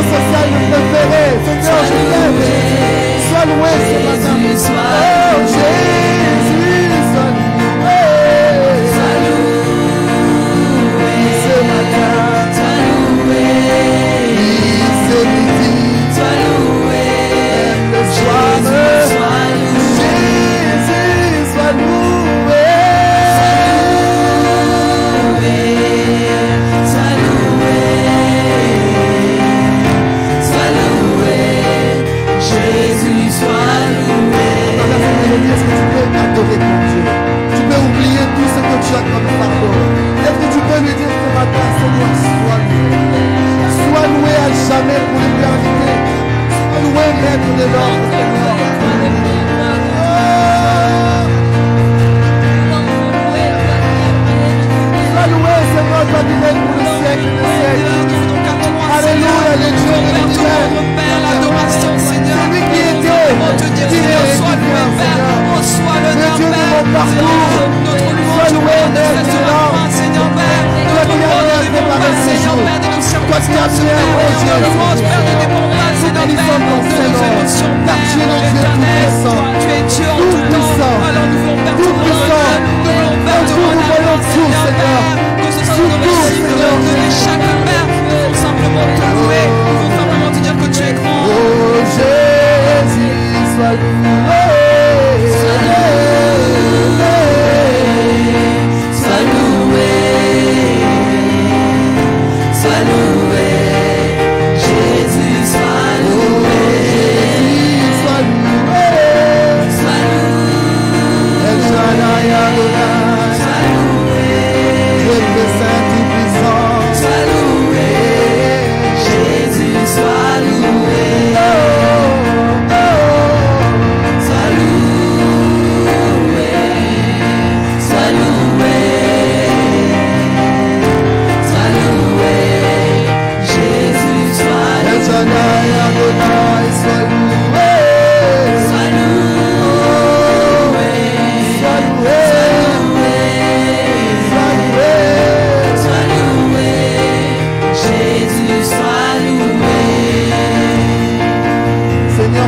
dans sa salle préférée. Seigneur, je t'aime. Sois loué ce matin. Oh Jésus, sois loué. Sois loué ce matin. Sois loué. Ce midi. Sois loué. Le soir. Jésus, sois loué. Est-ce que tu peux adorer ton Dieu? Tu peux oublier tout ce que tu as comme fardeau. Est-ce que tu peux lui dire ce matin, Seigneur, sois loué. Sois loué à jamais pour l'éternité. Sois loué, maître de l'ordre, Seigneur. Sois loué, Seigneur, toi qui es pour le siècle des siècles. Alléluia, les dieux de l'univers. L'adoration, Seigneur. Celui qui était, qui est, reçois le Père, reçois l'honneur, Dieu de mon parcours, sois loué, Père, Seigneur Père, toi qui as bien préparé ces jours, toi qui as bien rangé, Père, ne dépend pas, Seigneur Père, de nos émotions, car tu es le Dieu tout-puissant, tu es Dieu en tout temps, alors nous voulons faire tout tout-puissant, nous voyons tout, Seigneur, que ce soit de donner chaque Père, nous voulons simplement te louer, nous voulons simplement te dire que tu es grand. Oh Jésus, sois loué.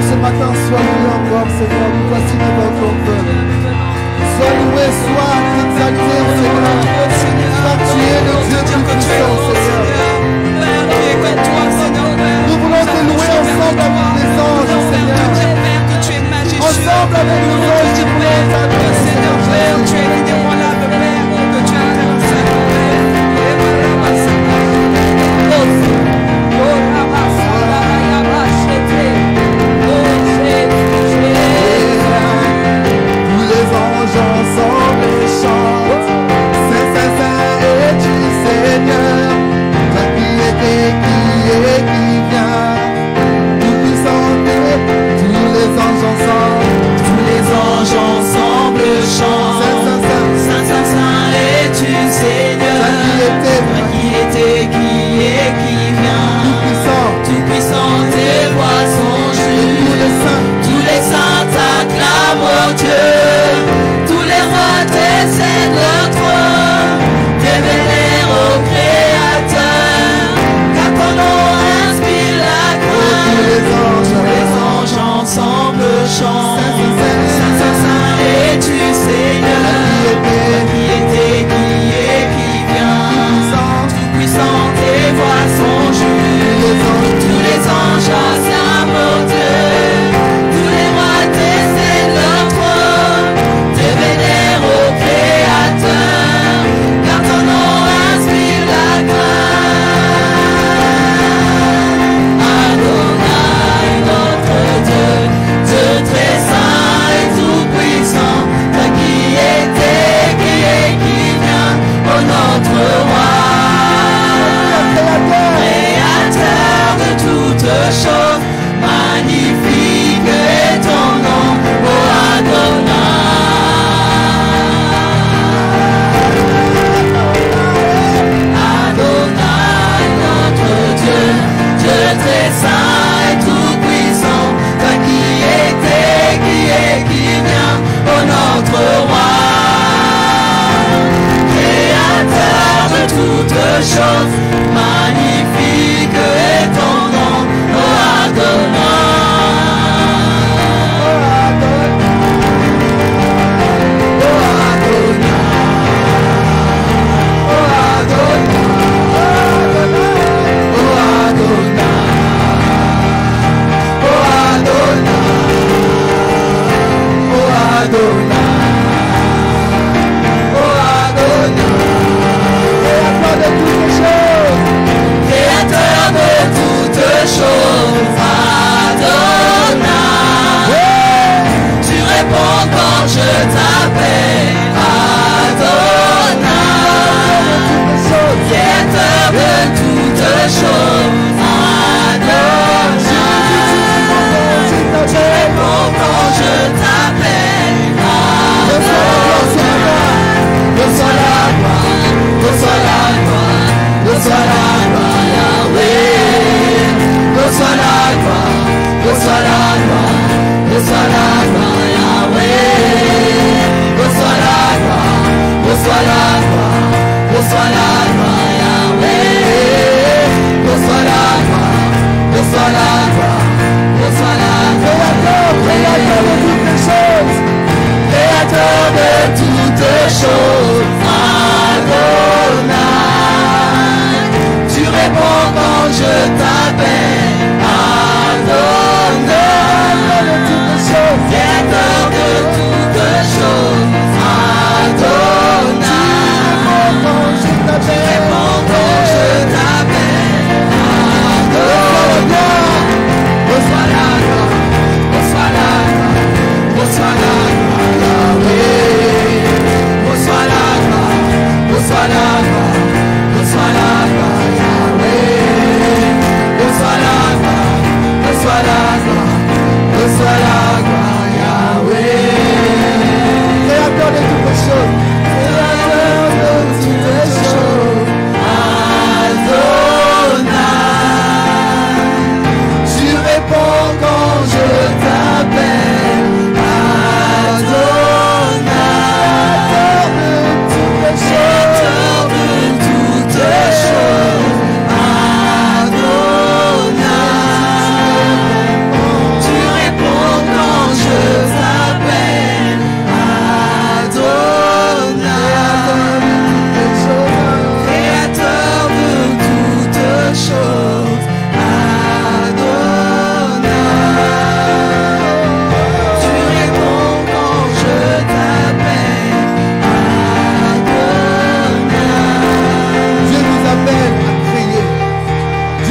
Ce matin, sois loué encore, Seigneur, nous voici devant ton peuple. Sois loué, sois exalté, Seigneur, car tu es le Dieu tout-puissant, Seigneur. Nous voulons te louer ensemble avec les anges, Seigneur. Ensemble avec les anges, nous voulons t'adorer, Seigneur Jésus. Tu es l'inébranlable Père, que tu es intercède, Père.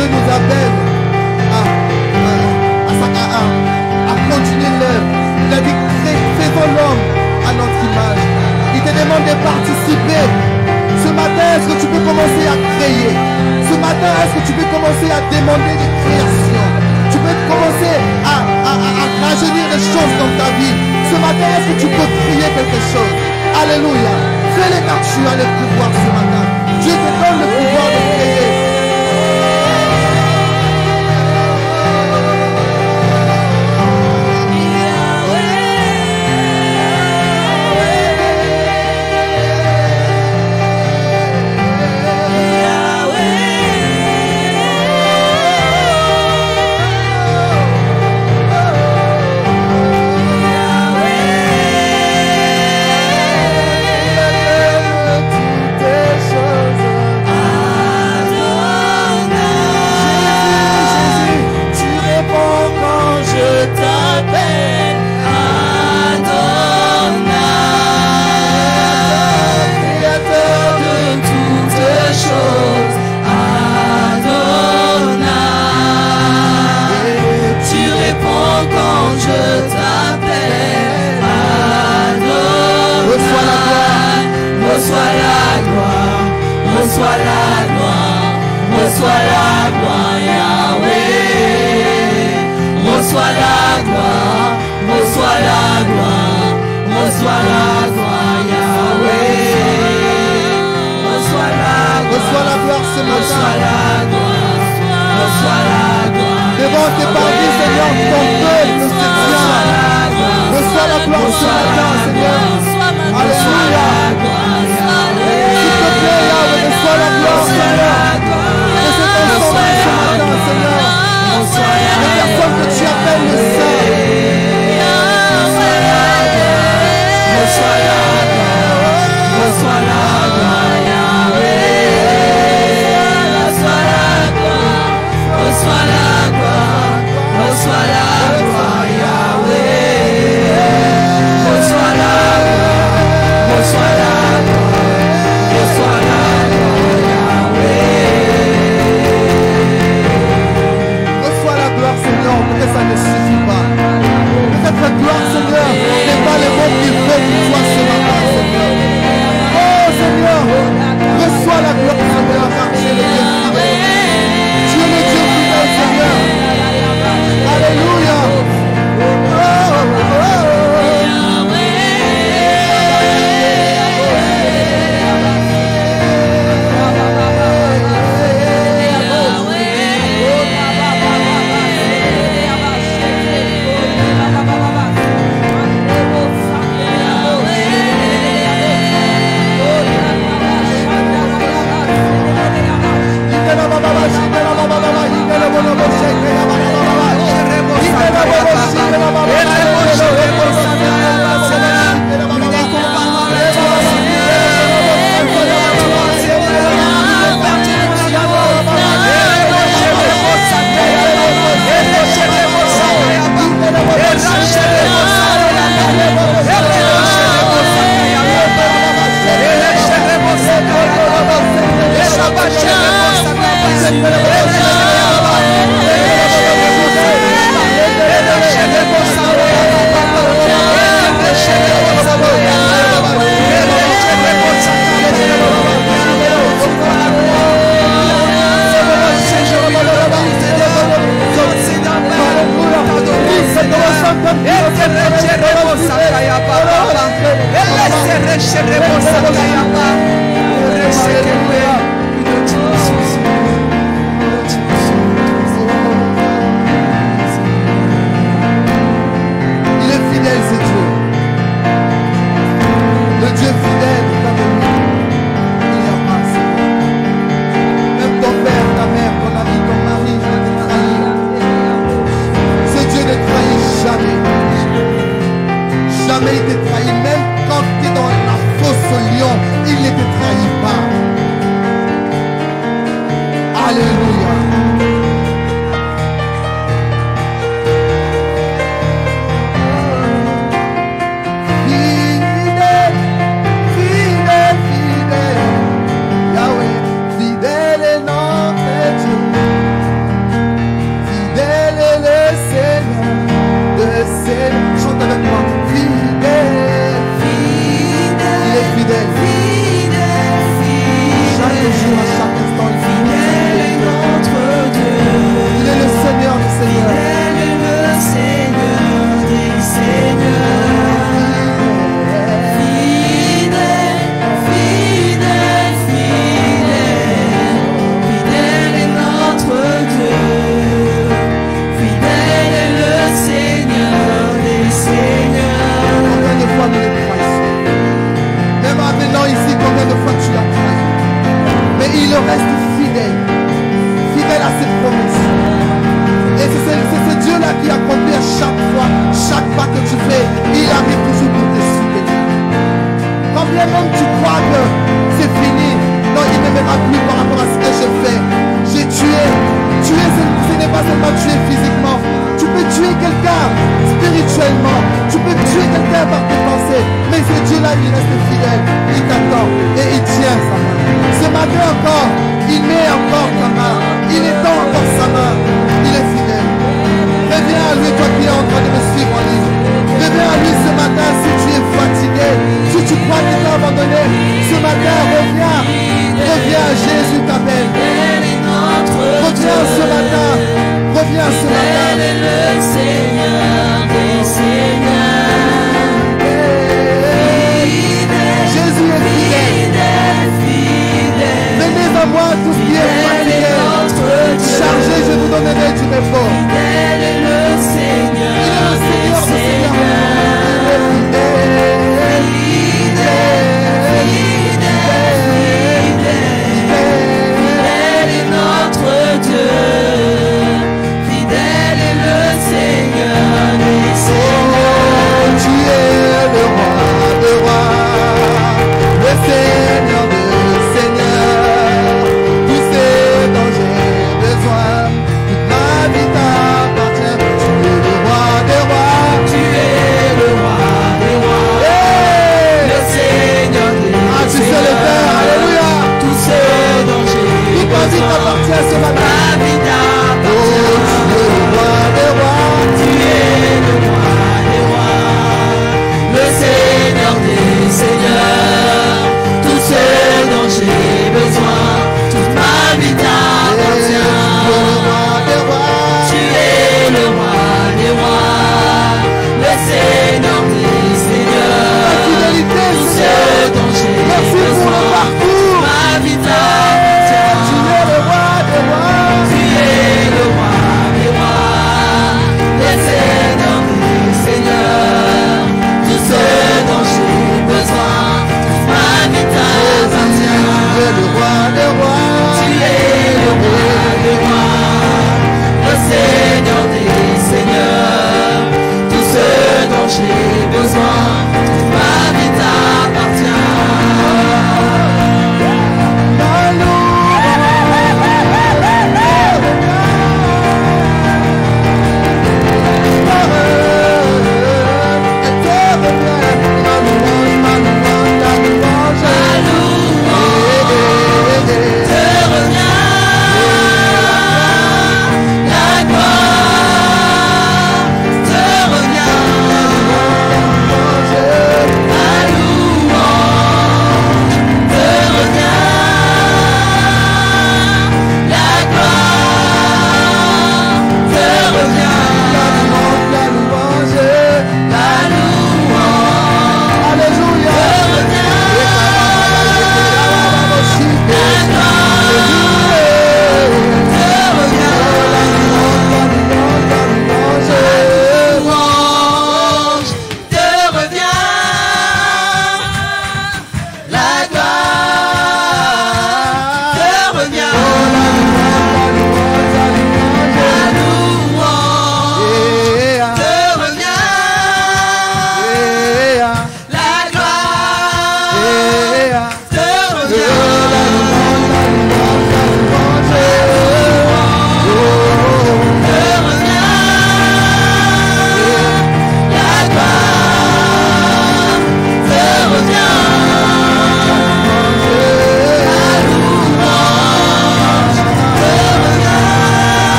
Dieu nous appelle à continuer l'œuvre. Il a dit, faisons l'homme à notre image. Il te demande de participer. Ce matin, est-ce que tu peux commencer à créer? Ce matin, est-ce que tu peux commencer à demander des créations? Tu peux commencer à rajeunir des choses dans ta vie. Ce matin, est-ce que tu peux créer quelque chose? Alléluia. Fais-le car tu as le pouvoir ce matin. Dieu te donne le pouvoir de créer. Reçois la gloire, bien même tu crois que c'est fini, non, il ne m'aimera plus par rapport à ce que je fais. J'ai tué. Tuer, ce n'est pas seulement tuer physiquement. Tu peux tuer quelqu'un spirituellement. Tu peux tuer quelqu'un par tes pensées. Mais ce Dieu-là, il reste fidèle. Il t'attend et il tient sa main. Ce matin encore, il met encore ta main. Il étend encore sa main. Il est fidèle. Reviens à lui, toi qui es en train de me suivre en ligne. Reviens à lui ce matin si tu es fatigué. Si tu crois qu'il t'a abandonné. Ce matin, reviens. Reviens, Jésus t'appelle. Reviens ce matin. Reviens ce matin. Le Seigneur des Seigneurs. Jésus est fidèle. Venez à moi tous qui êtes fatigués. Chargés, je vous donnerai du repos. Fidèle est le Seigneur des Seigneurs. Ce matin.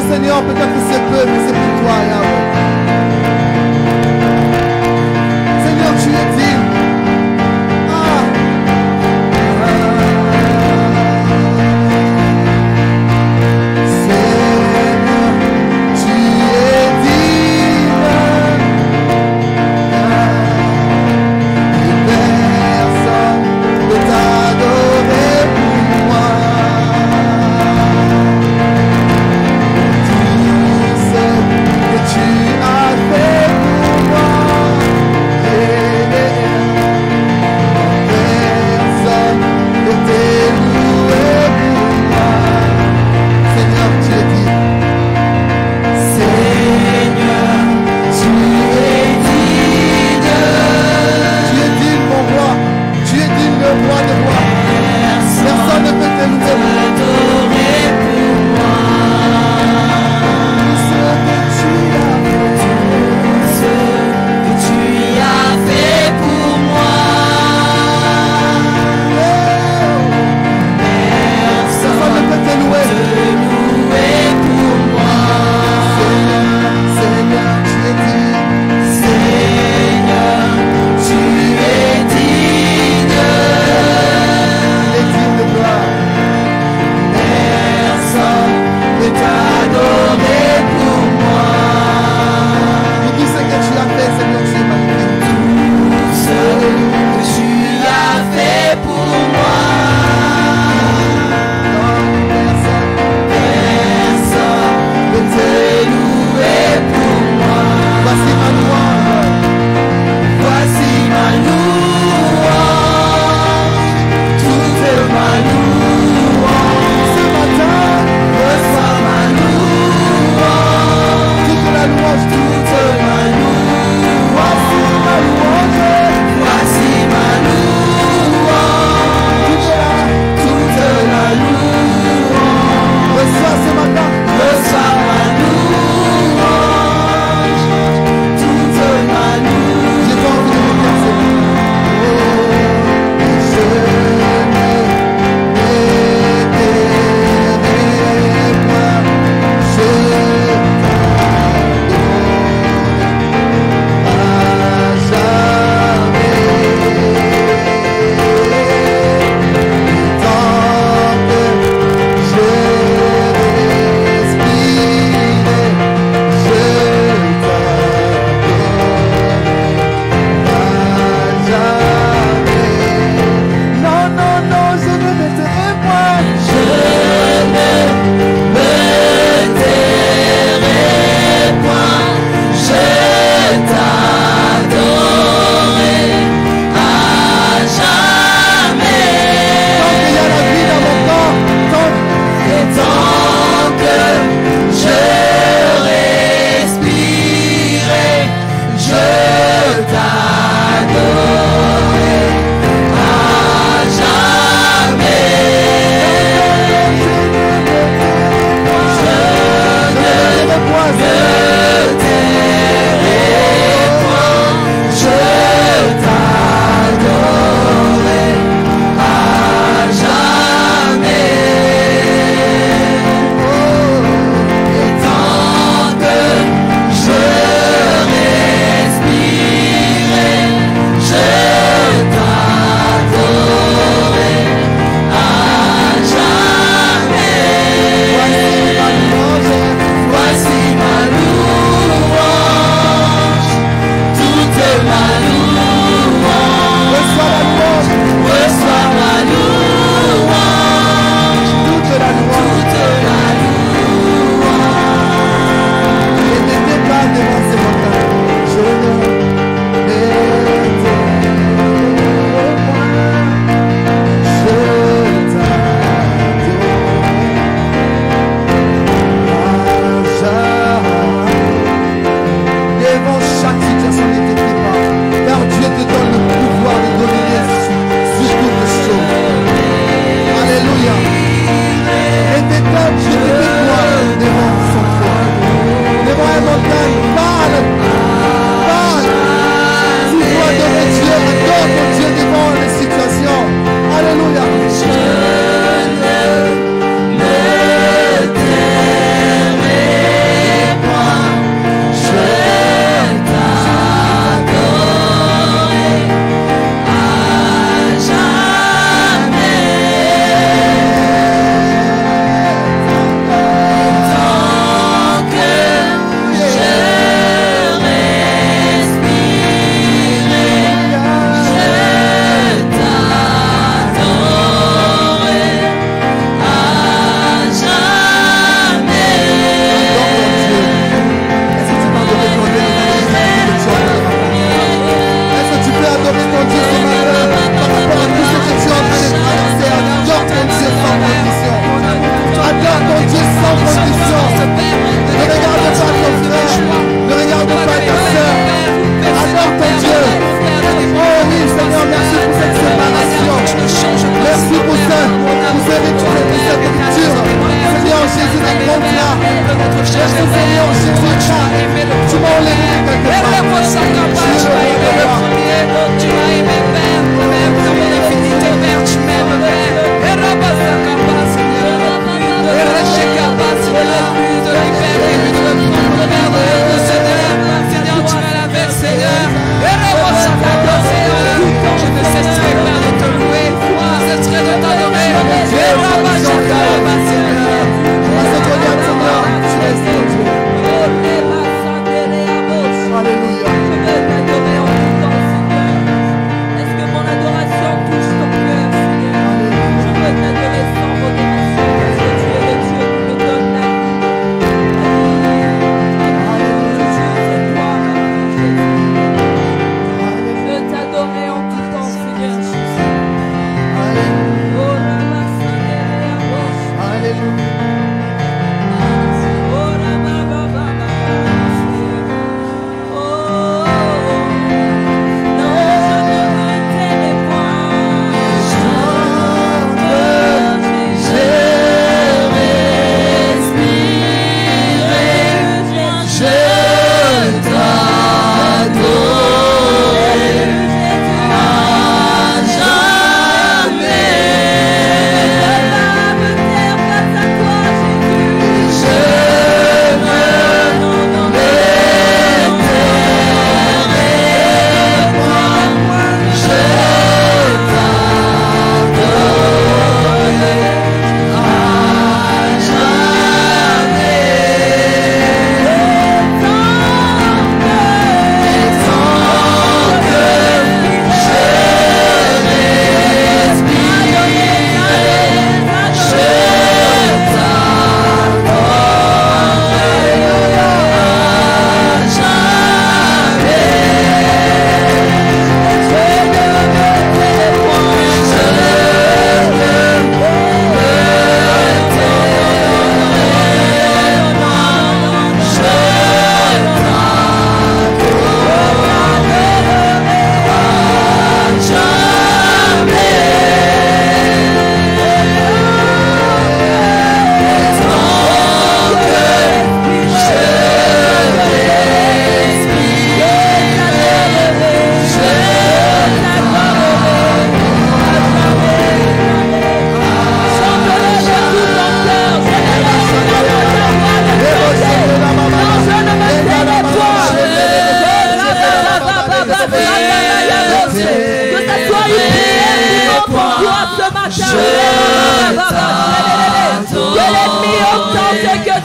Seigneur, peut-être que c'est peu, mais c'est pour toi, Yahweh. Seigneur, tu es digne. Seigneur, tu es digne.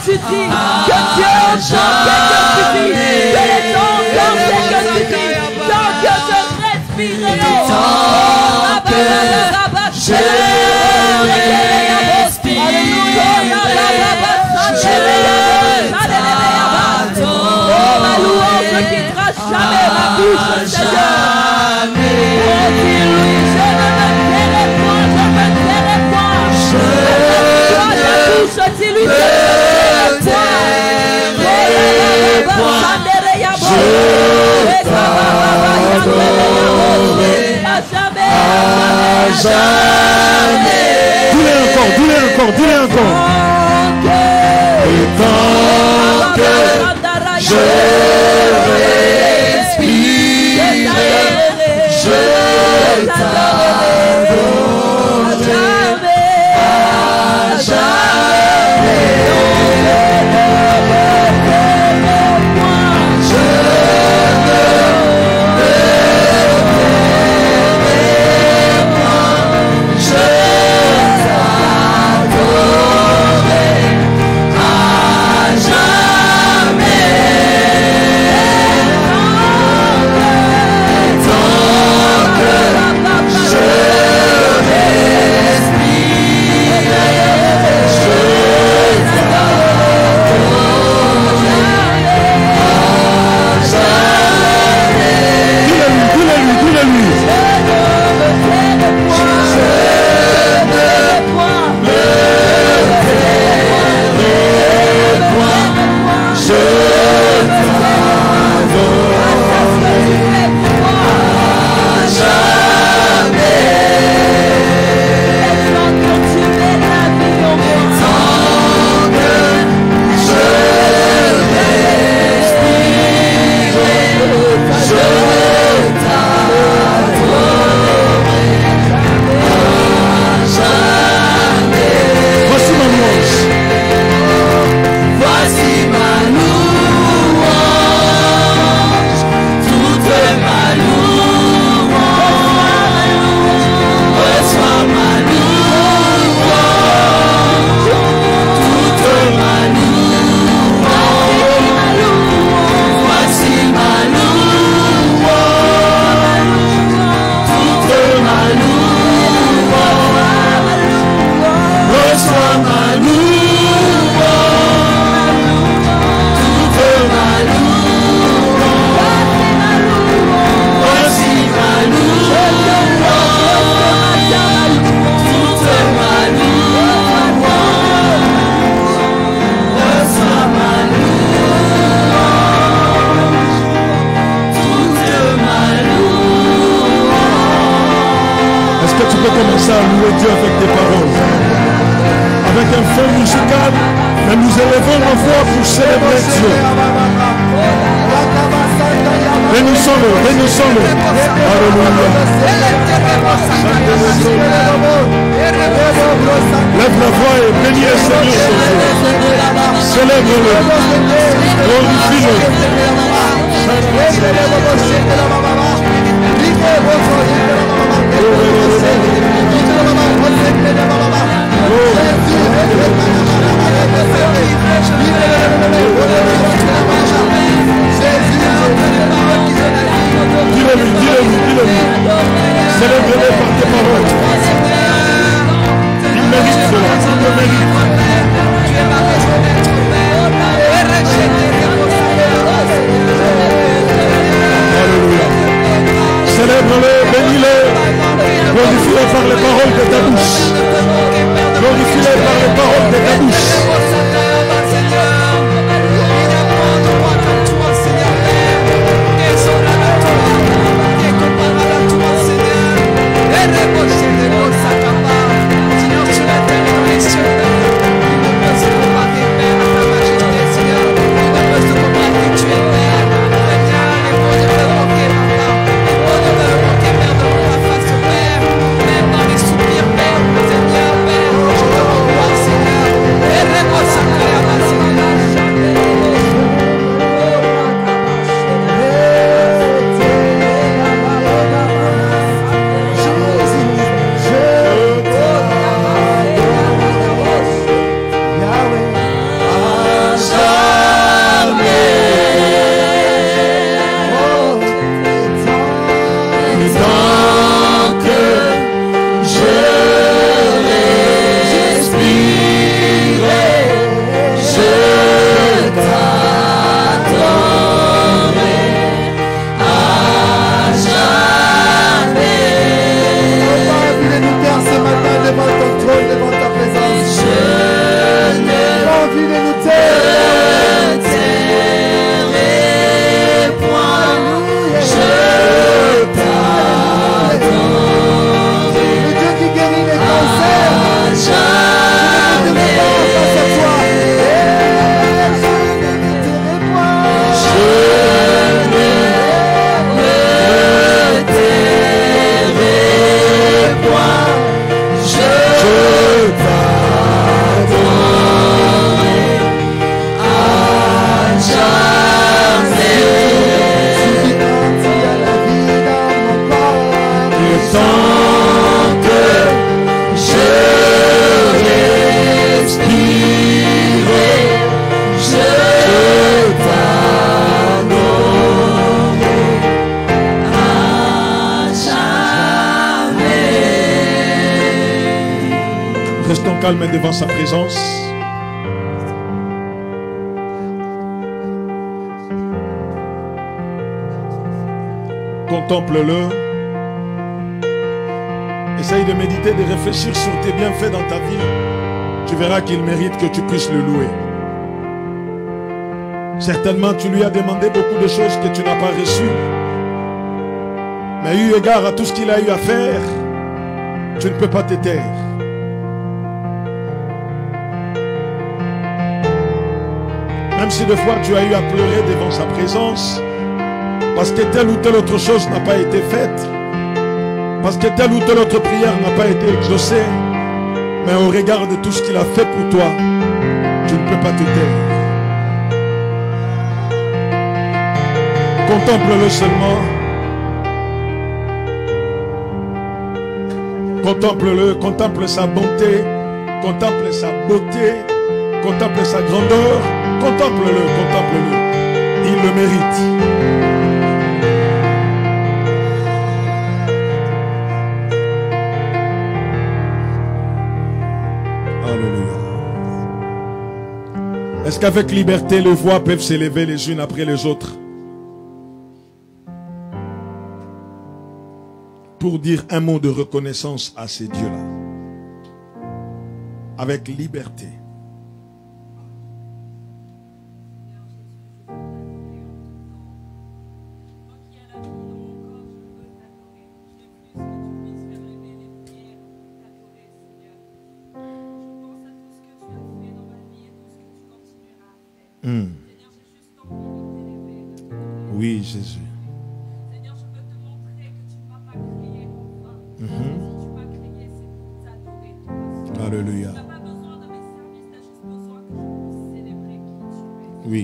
tu dis, que Dieu entend ce que tu dis, que les temps entendent ce que tu dis, tant que je respirerai, ma louange ne quittera jamais ma bouche, Seigneur. Oh, dis-lui, je ne me tairai point, je me tairai point. Toi, ta bouche, dis-lui, je ne me tairai point. Dis-le encore, dis-le encore. Et tant que je respire, je t'adorerai à jamais. Commencer à louer Dieu avec des paroles. Avec un fond musical, mais nous élevons la voix pour célébrer Dieu. Bénissons-le, bénissons-le. Alléluia. Lève la voix et bénis le Seigneur ce jour. Célèbre-le. Glorifie-le. Dis-le-lui. Célèbre-le par tes paroles. Il mérite cela, il le mérite. Alléluia. Célèbre-le, bénis-le, calme devant sa présence. Contemple-le. Essaye de méditer, de réfléchir sur tes bienfaits dans ta vie. Tu verras qu'il mérite que tu puisses le louer. Certainement, tu lui as demandé beaucoup de choses que tu n'as pas reçues. Mais eu égard à tout ce qu'il a eu à faire, tu ne peux pas te taire. Même si des fois tu as eu à pleurer devant sa présence, parce que telle ou telle autre chose n'a pas été faite, parce que telle ou telle autre prière n'a pas été exaucée, mais au regard de tout ce qu'il a fait pour toi, tu ne peux pas te taire. Contemple-le seulement. Contemple-le, contemple sa bonté, contemple sa beauté, contemple sa grandeur, contemple-le, contemple-le. Il le mérite. Alléluia. Est-ce qu'avec liberté, les voix peuvent s'élever les unes après les autres pour dire un mot de reconnaissance à ces dieux-là? Avec liberté. Oui, Jésus. Seigneur, je veux te montrer que tu ne m'as pas créé pour vain. Si tu m'as créé, c'est pour t'adorer, toi. Alléluia. Tu n'as pas besoin de mes services, tu as juste besoin que je puisse célébrer qui tu es. Oui.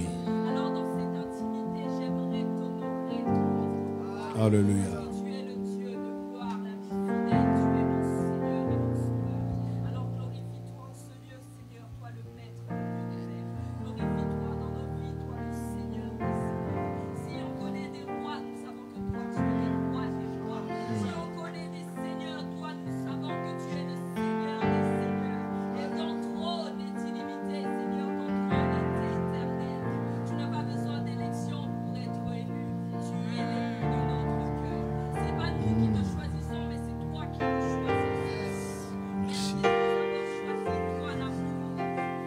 Alors dans cette intimité, j'aimerais t'honorer, te rendre. Alléluia. Tu es le Dieu de gloire, la vie fidèle, tu es mon Seigneur et mon Sauveur. Alors glorifie-toi en ce lieu, Seigneur, toi le Maître de l'univers. Glorifie-toi dans nos vies, toi le Seigneur des Seigneurs. Si on connaît des rois, nous savons que toi tu es le roi des rois. Si on connaît des seigneurs, toi nous savons que tu es le Seigneur des Seigneurs. Et ton trône est illimité, Seigneur, ton trône est éternel. Tu n'as pas besoin d'élection pour être élu. Tu es l'élu de notre cœur. C'est pas nous qui te choisissons, mais c'est toi qui nous choisis. Merci de nous avoir choisi, toi l'amour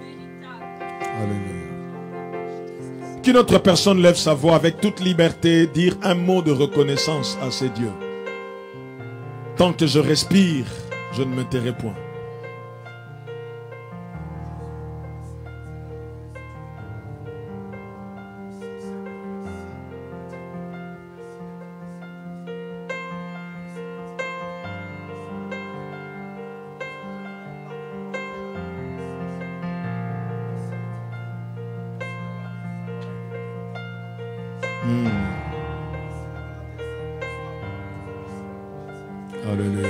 véritable. Alléluia. Qu'une autre personne lève sa voix avec toute liberté, dire un mot de reconnaissance à ces dieux. Tant que je respire, je ne me tairai point. Alléluia.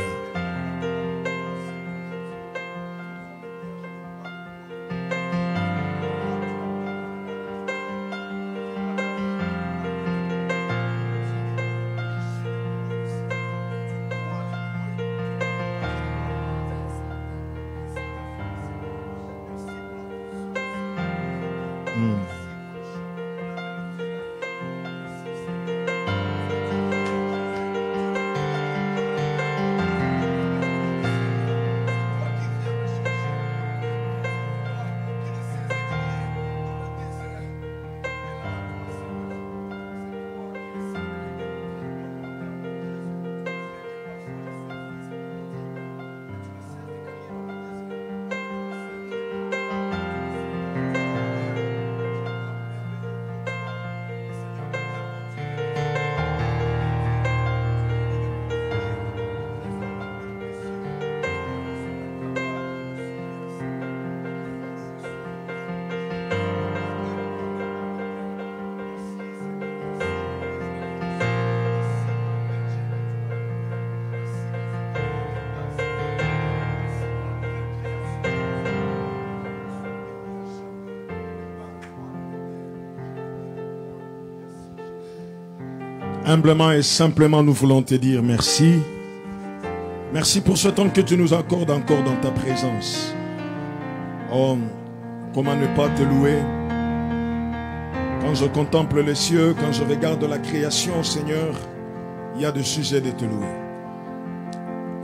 Humblement et simplement, nous voulons te dire merci. Merci pour ce temps que tu nous accordes encore dans ta présence. Oh, comment ne pas te louer? Quand je contemple les cieux, quand je regarde la création, Seigneur, il y a des sujets de te louer.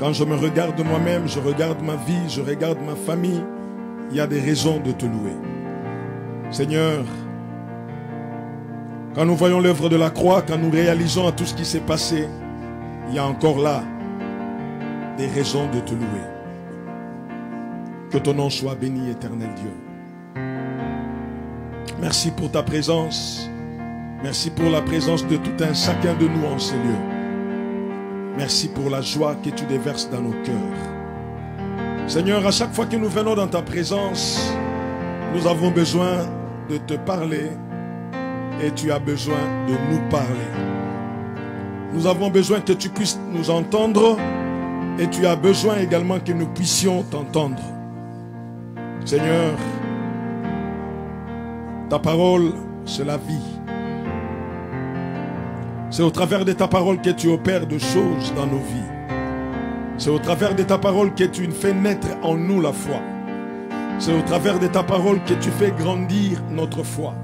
Quand je me regarde moi-même, je regarde ma vie, je regarde ma famille, il y a des raisons de te louer. Seigneur, quand nous voyons l'œuvre de la croix, quand nous réalisons tout ce qui s'est passé, il y a encore là des raisons de te louer. Que ton nom soit béni, éternel Dieu. Merci pour ta présence. Merci pour la présence de tout un chacun de nous en ces lieux. Merci pour la joie que tu déverses dans nos cœurs. Seigneur, à chaque fois que nous venons dans ta présence, nous avons besoin de te parler et tu as besoin de nous parler. Nous avons besoin que tu puisses nous entendre et tu as besoin également que nous puissions t'entendre. Seigneur, ta parole, c'est la vie. C'est au travers de ta parole que tu opères de choses dans nos vies. C'est au travers de ta parole que tu fais naître en nous la foi. C'est au travers de ta parole que tu fais grandir notre foi.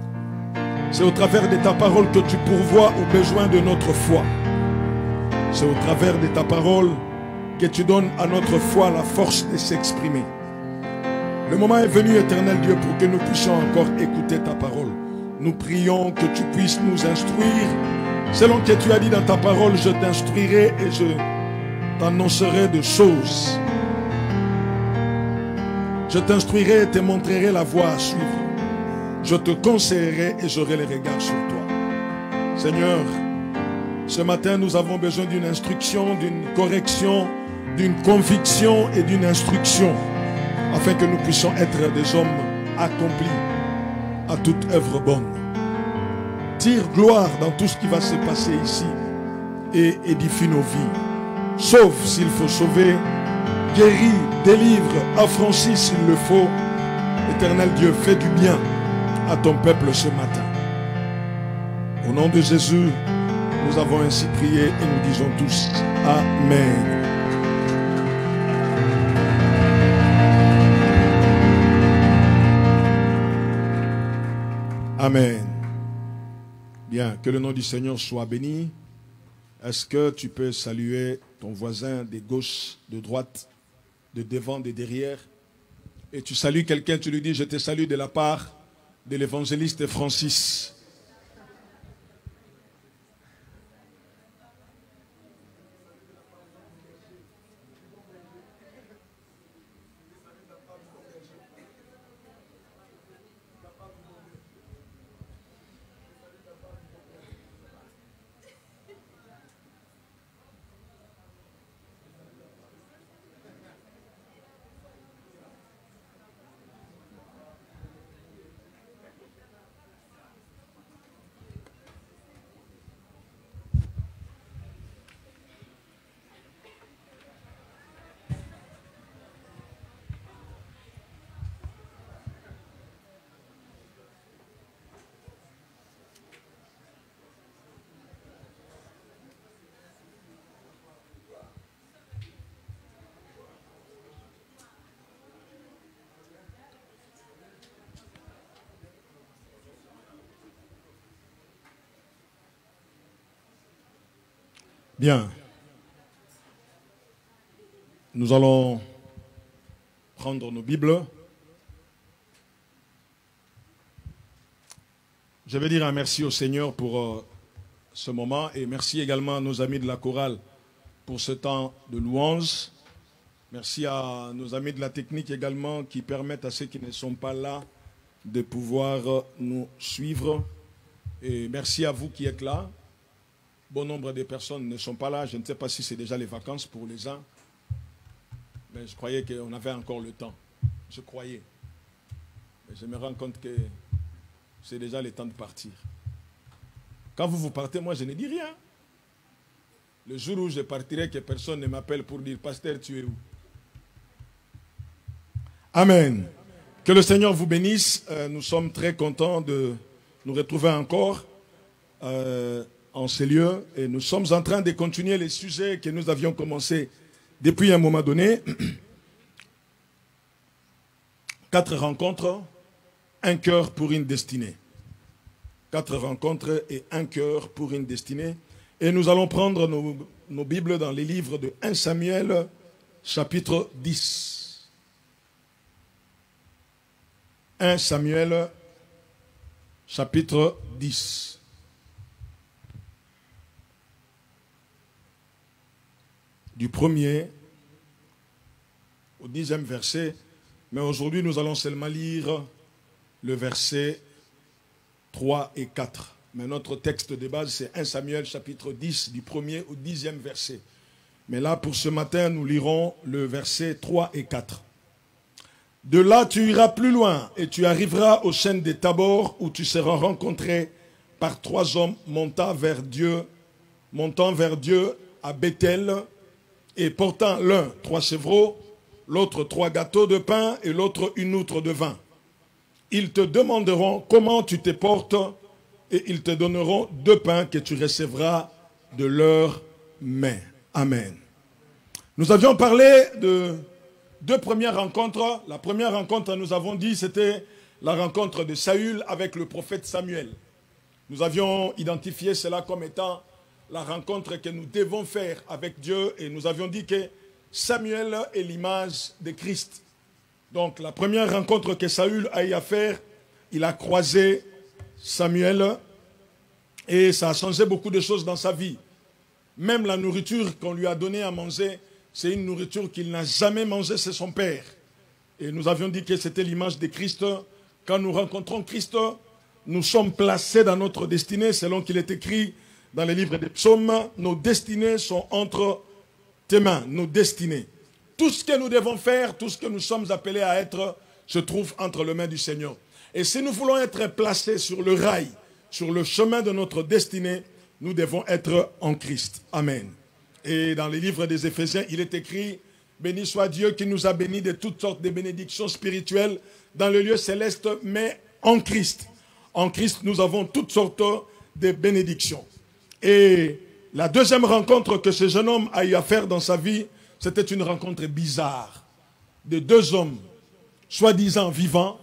C'est au travers de ta parole que tu pourvois aux besoins de notre foi. C'est au travers de ta parole que tu donnes à notre foi la force de s'exprimer. Le moment est venu, éternel Dieu, pour que nous puissions encore écouter ta parole. Nous prions que tu puisses nous instruire. Selon que tu as dit dans ta parole, je t'instruirai et je t'annoncerai de choses. Je t'instruirai et te montrerai la voie à suivre. Je te conseillerai et j'aurai les regards sur toi. Seigneur, ce matin, nous avons besoin d'une instruction, d'une correction, d'une conviction et d'une instruction, afin que nous puissions être des hommes accomplis à toute œuvre bonne. Tire gloire dans tout ce qui va se passer ici et édifie nos vies. Sauve s'il faut sauver, guéris, délivre, affranchis s'il le faut. Éternel Dieu, fais du bien à ton peuple ce matin. Au nom de Jésus, nous avons ainsi prié et nous disons tous Amen. Amen. Bien, que le nom du Seigneur soit béni. Est-ce que tu peux saluer ton voisin de gauche, de droite, de devant, de derrière? Et tu salues quelqu'un, tu lui dis, je te salue de la part de l'évangéliste Francis. Bien. Nous allons prendre nos Bibles. Je vais dire un merci au Seigneur pour ce moment et merci également à nos amis de la chorale pour ce temps de louange. Merci à nos amis de la technique également qui permettent à ceux qui ne sont pas là de pouvoir nous suivre. Et merci à vous qui êtes là. Bon nombre de personnes ne sont pas là. Je ne sais pas si c'est déjà les vacances pour les uns. Mais je croyais qu'on avait encore le temps. Je croyais. Mais je me rends compte que c'est déjà le temps de partir. Quand vous partez, moi je ne dis rien. Le jour où je partirai, que personne ne m'appelle pour dire, pasteur, tu es où? Amen. Que le Seigneur vous bénisse. Nous sommes très contents de nous retrouver encore en ces lieux. Et nous sommes en train de continuer les sujets que nous avions commencés depuis un moment donné. 4 rencontres, un cœur pour une destinée. 4 rencontres et un cœur pour une destinée. Et nous allons prendre nos Bibles dans les livres de 1 Samuel, chapitre 10. 1 Samuel, chapitre 10. Du 1er au 10e verset. Mais aujourd'hui, nous allons seulement lire le verset 3 et 4. Mais notre texte de base, c'est 1 Samuel chapitre 10, du 1er au 10e verset. Mais là, pour ce matin, nous lirons le verset 3 et 4. De là, tu iras plus loin et tu arriveras aux chaînes des Tabor où tu seras rencontré par 3 hommes montant vers Dieu à Bethel et portant l'un 3 chevreaux, l'autre 3 gâteaux de pain et l'autre une outre de vin. Ils te demanderont comment tu te portes et ils te donneront 2 pains que tu recevras de leurs mains. Amen. Nous avions parlé de 2 premières rencontres. La première rencontre, nous avons dit, c'était la rencontre de Saül avec le prophète Samuel. Nous avions identifié cela comme étant la rencontre que nous devons faire avec Dieu et nous avions dit que Samuel est l'image de Christ. Donc la première rencontre que Saül a eu à faire, il a croisé Samuel et ça a changé beaucoup de choses dans sa vie. Même la nourriture qu'on lui a donnée à manger, c'est une nourriture qu'il n'a jamais mangée, c'est son père. Et nous avions dit que c'était l'image de Christ. Quand nous rencontrons Christ, nous sommes placés dans notre destinée, selon qu'il est écrit dans les livres des psaumes. Nos destinées sont entre tes mains, nos destinées. Tout ce que nous devons faire, tout ce que nous sommes appelés à être, se trouve entre les mains du Seigneur. Et si nous voulons être placés sur le rail, sur le chemin de notre destinée, nous devons être en Christ. Amen. Et dans les livres des Éphésiens, il est écrit, béni soit Dieu qui nous a bénis de toutes sortes de bénédictions spirituelles dans le lieu céleste, mais en Christ. En Christ, nous avons toutes sortes de bénédictions. Et la deuxième rencontre que ce jeune homme a eu à faire dans sa vie, c'était une rencontre bizarre de 2 hommes, soi-disant vivants,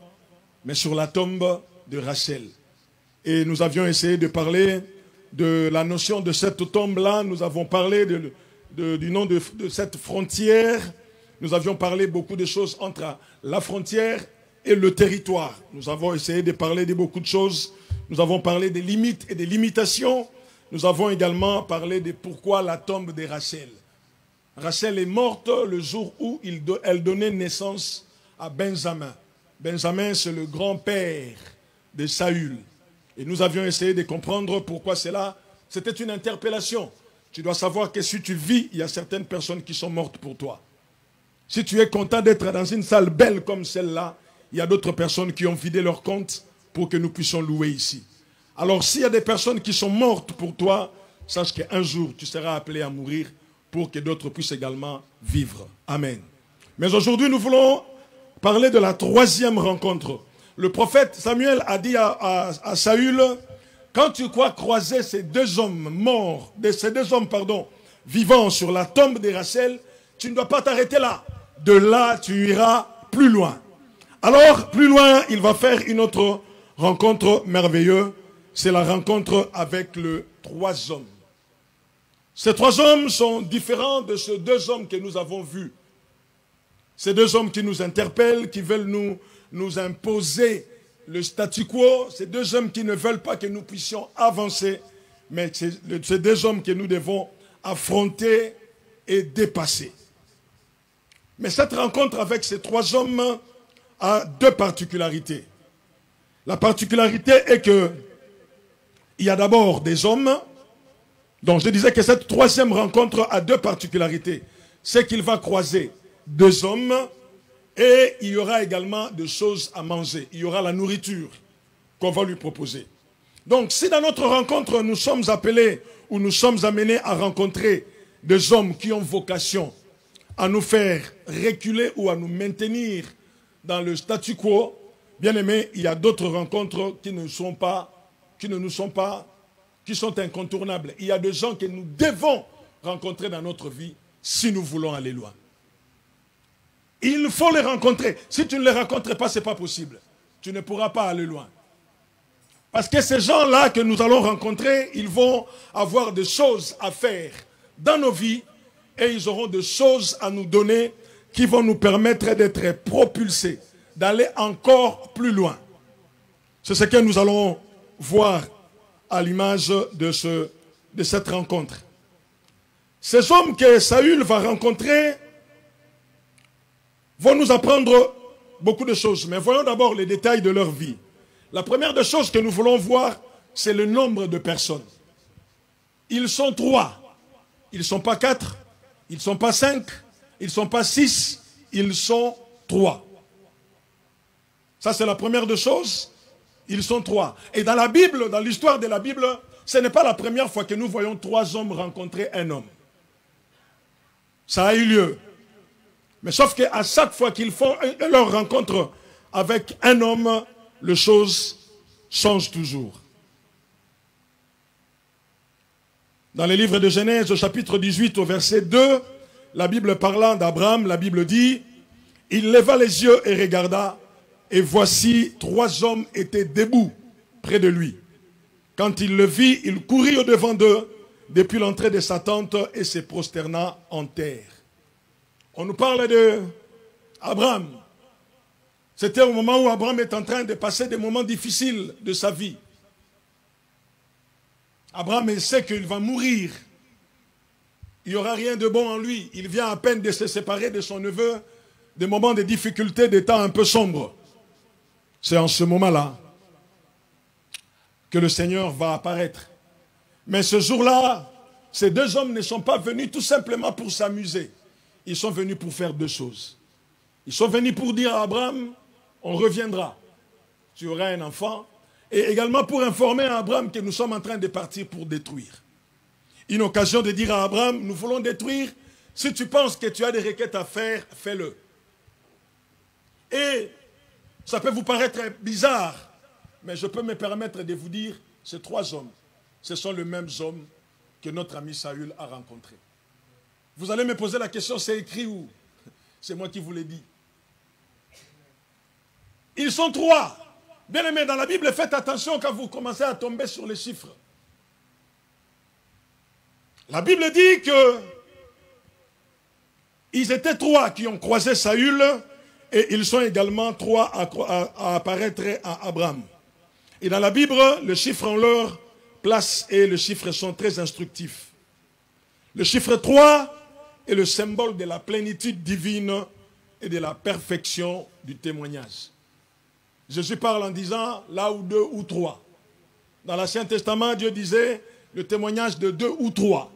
mais sur la tombe de Rachel. Et nous avions essayé de parler de la notion de cette tombe-là. Nous avons parlé du nom de cette frontière. Nous avions parlé beaucoup de choses entre la frontière et le territoire. Nous avons essayé de parler de beaucoup de choses. Nous avons parlé des limites et des limitations. Nous avons également parlé de pourquoi la tombe de Rachel. Rachel est morte le jour où elle donnait naissance à Benjamin. Benjamin, c'est le grand-père de Saül. Et nous avions essayé de comprendre pourquoi cela. C'était une interpellation. Tu dois savoir que si tu vis, il y a certaines personnes qui sont mortes pour toi. Si tu es content d'être dans une salle belle comme celle-là, il y a d'autres personnes qui ont vidé leur compte pour que nous puissions louer ici. Alors s'il y a des personnes qui sont mortes pour toi, sache qu'un jour tu seras appelé à mourir pour que d'autres puissent également vivre. Amen. Mais aujourd'hui, nous voulons parler de la 3e rencontre. Le prophète Samuel a dit à Saül, quand tu crois croiser ces 2 hommes morts, vivants sur la tombe de Rachel, tu ne dois pas t'arrêter là. De là, tu iras plus loin. Alors, plus loin, il va faire une autre rencontre merveilleuse. C'est la rencontre avec les 3 hommes. Ces 3 hommes sont différents de ces 2 hommes que nous avons vus. Ces 2 hommes qui nous interpellent, qui veulent nous imposer le statu quo. Ces 2 hommes qui ne veulent pas que nous puissions avancer. Mais c'est 2 hommes que nous devons affronter et dépasser. Mais cette rencontre avec ces 3 hommes a 2 particularités. La particularité est que il y a d'abord des hommes. Donc je disais que cette 3e rencontre a 2 particularités. C'est qu'il va croiser 2 hommes et il y aura également des choses à manger. Il y aura la nourriture qu'on va lui proposer. Donc si dans notre rencontre nous sommes appelés ou nous sommes amenés à rencontrer des hommes qui ont vocation à nous faire reculer ou à nous maintenir dans le statu quo, bien aimé, il y a d'autres rencontres qui sont incontournables. Il y a des gens que nous devons rencontrer dans notre vie si nous voulons aller loin. Il faut les rencontrer. Si tu ne les rencontres pas, ce n'est pas possible. Tu ne pourras pas aller loin. Parce que ces gens-là que nous allons rencontrer, ils vont avoir des choses à faire dans nos vies et ils auront des choses à nous donner qui vont nous permettre d'être propulsés, d'aller encore plus loin. C'est ce que nous allons voir à l'image de cette rencontre. Ces hommes que Saül va rencontrer vont nous apprendre beaucoup de choses. Mais voyons d'abord les détails de leur vie. La première des choses que nous voulons voir, c'est le nombre de personnes. Ils sont 3. Ils ne sont pas 4. Ils ne sont pas 5. Ils ne sont pas 6. Ils sont 3. Ça, c'est la première des choses. Ils sont 3. Et dans la Bible, dans l'histoire de la Bible, ce n'est pas la première fois que nous voyons 3 hommes rencontrer un homme. Ça a eu lieu. Mais sauf qu'à chaque fois qu'ils font leur rencontre avec un homme, les choses changent toujours. Dans le livre de Genèse, au chapitre 18, au verset 2, la Bible parlant d'Abraham, la Bible dit, « Il leva les yeux et regarda, et voici 3 hommes étaient debout près de lui. Quand il le vit, il courut au-devant d'eux depuis l'entrée de sa tente et se prosterna en terre. » On nous parle d'Abraham. C'était au moment où Abraham est en train de passer des moments difficiles de sa vie. Abraham sait qu'il va mourir. Il n'y aura rien de bon en lui. Il vient à peine de se séparer de son neveu, des moments de difficulté, des temps un peu sombres. C'est en ce moment-là que le Seigneur va apparaître. Mais ce jour-là, ces 2 hommes ne sont pas venus tout simplement pour s'amuser. Ils sont venus pour faire 2 choses. Ils sont venus pour dire à Abraham, on reviendra. Tu auras un enfant. Et également pour informer à Abraham que nous sommes en train de partir pour détruire. Une occasion de dire à Abraham, nous voulons détruire. Si tu penses que tu as des requêtes à faire, fais-le. Et ça peut vous paraître bizarre, mais je peux me permettre de vous dire, ces 3 hommes, ce sont les mêmes hommes que notre ami Saül a rencontrés. Vous allez me poser la question, c'est écrit où? C'est moi qui vous l'ai dit. Ils sont 3. Bien aimés, dans la Bible, faites attention quand vous commencez à tomber sur les chiffres. La Bible dit que ils étaient 3 qui ont croisé Saül et ils sont également 3 à apparaître à Abraham. Et dans la Bible, les chiffres ont leur place et les chiffres sont très instructifs. Le chiffre 3 est le symbole de la plénitude divine et de la perfection du témoignage. Jésus parle en disant là où 2 ou 3. Dans l'Ancien Testament, Dieu disait le témoignage de 2 ou 3.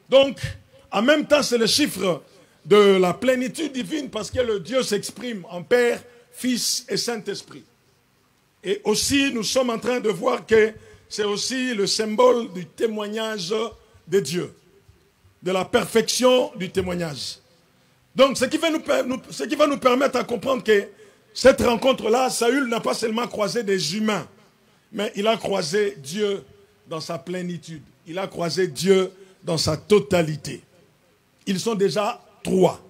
Donc, en même temps, c'est le chiffre de la plénitude divine parce que le Dieu s'exprime en Père, Fils et Saint-Esprit. Et aussi, nous sommes en train de voir que c'est aussi le symbole du témoignage de Dieu, de la perfection du témoignage. Donc, ce qui va nous permettre à comprendre que cette rencontre-là, Saül n'a pas seulement croisé des humains, mais il a croisé Dieu dans sa plénitude. Il a croisé Dieu dans sa totalité. Ils sont déjà 3.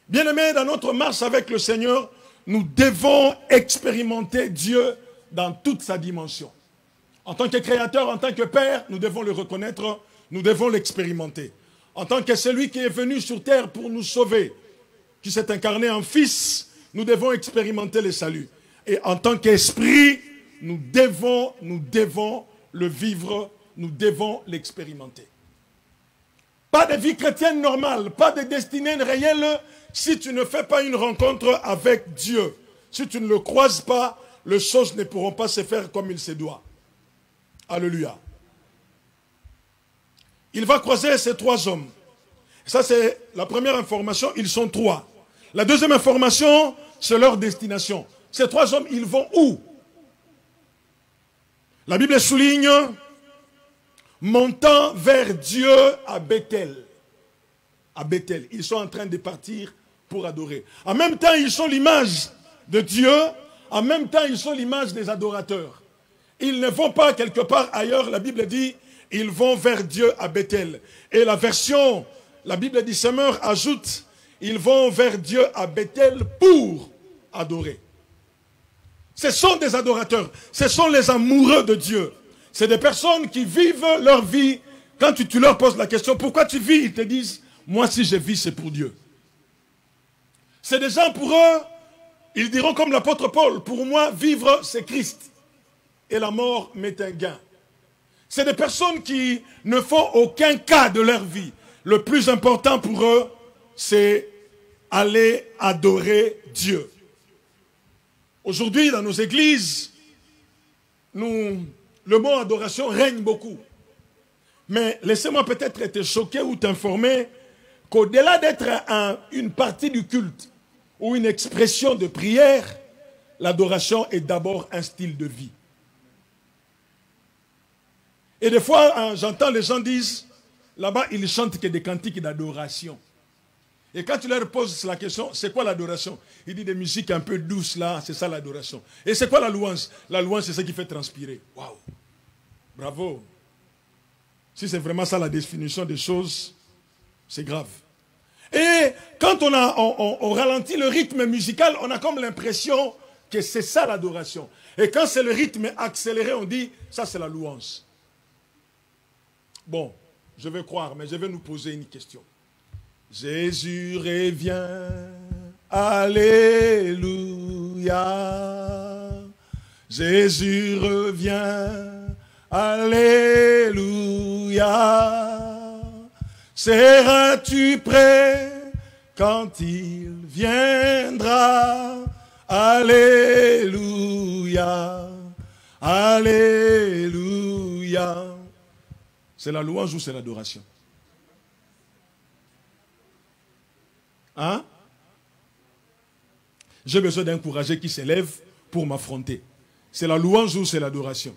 Bien-aimés, dans notre marche avec le Seigneur, nous devons expérimenter Dieu dans toute sa dimension. En tant que créateur, en tant que Père, nous devons le reconnaître, nous devons l'expérimenter. En tant que celui qui est venu sur terre pour nous sauver, qui s'est incarné en Fils, nous devons expérimenter le salut. Et en tant qu'esprit, nous devons le vivre, nous devons l'expérimenter. Pas de vie chrétienne normale, pas de destinée réelle si tu ne fais pas une rencontre avec Dieu. Si tu ne le croises pas, les choses ne pourront pas se faire comme il se doit. Alléluia. Il va croiser ces 3 hommes. Ça, c'est la première information, ils sont 3. La deuxième information, c'est leur destination. Ces 3 hommes, ils vont où? La Bible souligne, montant vers Dieu à Bethel. À Bethel. Ils sont en train de partir pour adorer. En même temps, ils sont l'image de Dieu. En même temps, ils sont l'image des adorateurs. Ils ne vont pas quelque part ailleurs. La Bible dit, ils vont vers Dieu à Bethel. Et la version, la Bible dit, Semeur ajoute, ils vont vers Dieu à Bethel pour adorer. Ce sont des adorateurs, ce sont les amoureux de Dieu. C'est des personnes qui vivent leur vie. Quand tu leur poses la question, pourquoi tu vis? Ils te disent, moi si je vis, c'est pour Dieu. C'est des gens pour eux, ils diront comme l'apôtre Paul, pour moi, vivre, c'est Christ. Et la mort m'est un gain. C'est des personnes qui ne font aucun cas de leur vie. Le plus important pour eux, c'est aller adorer Dieu. Aujourd'hui, dans nos églises, le mot adoration règne beaucoup. Mais laissez-moi peut-être être choqué ou t'informer qu'au-delà d'être une partie du culte ou une expression de prière, l'adoration est d'abord un style de vie. Et des fois, j'entends les gens dire, là-bas, ils chantent que des cantiques d'adoration. Et quand tu leur poses la question, c'est quoi l'adoration? Ils disent des musiques un peu douces là, c'est ça l'adoration. Et c'est quoi la louange? La louange, c'est ce qui fait transpirer. Waouh! Bravo! Si c'est vraiment ça la définition des choses, c'est grave. Et quand on ralentit le rythme musical, on a comme l'impression que c'est ça l'adoration. Et quand c'est le rythme accéléré, on dit, ça c'est la louange. Bon, je vais croire, mais je vais nous poser une question. Jésus revient, alléluia. Jésus revient, alléluia. Seras-tu prêt quand il viendra? Alléluia, alléluia. C'est la louange ou c'est l'adoration? Hein? J'ai besoin d'un courageux qui s'élève pour m'affronter. C'est la louange ou c'est l'adoration?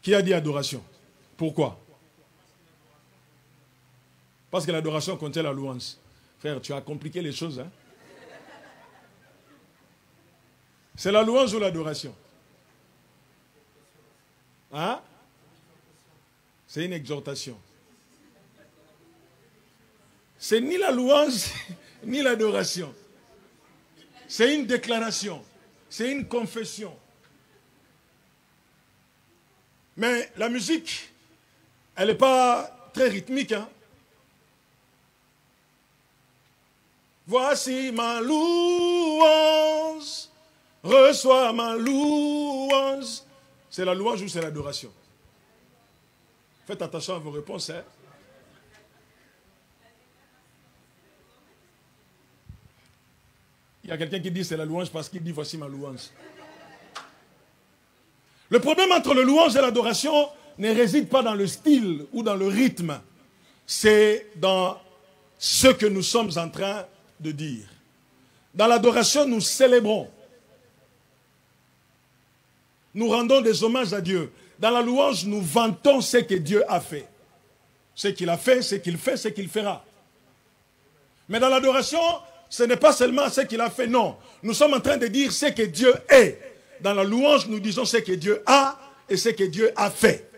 Qui a dit adoration? Pourquoi? Parce que l'adoration contient la louange. Frère, tu as compliqué les choses. Hein? C'est la louange ou l'adoration? Hein? C'est une exhortation. C'est ni la louange, ni l'adoration. C'est une déclaration. C'est une confession. Mais la musique, elle n'est pas très rythmique. Hein? Voici ma louange, reçois ma louange. C'est la louange ou c'est l'adoration? Faites attention à vos réponses. Hein? Il y a quelqu'un qui dit c'est la louange parce qu'il dit voici ma louange. Le problème entre le louange et l'adoration ne réside pas dans le style ou dans le rythme. C'est dans ce que nous sommes en train de dire. Dans l'adoration, nous célébrons. Nous rendons des hommages à Dieu. Dans la louange, nous vantons ce que Dieu a fait. Ce qu'il a fait, ce qu'il fait, ce qu'il fera. Mais dans l'adoration, ce n'est pas seulement ce qu'il a fait, non. Nous sommes en train de dire ce que Dieu est. Dans la louange, nous disons ce que Dieu a et ce que Dieu a fait.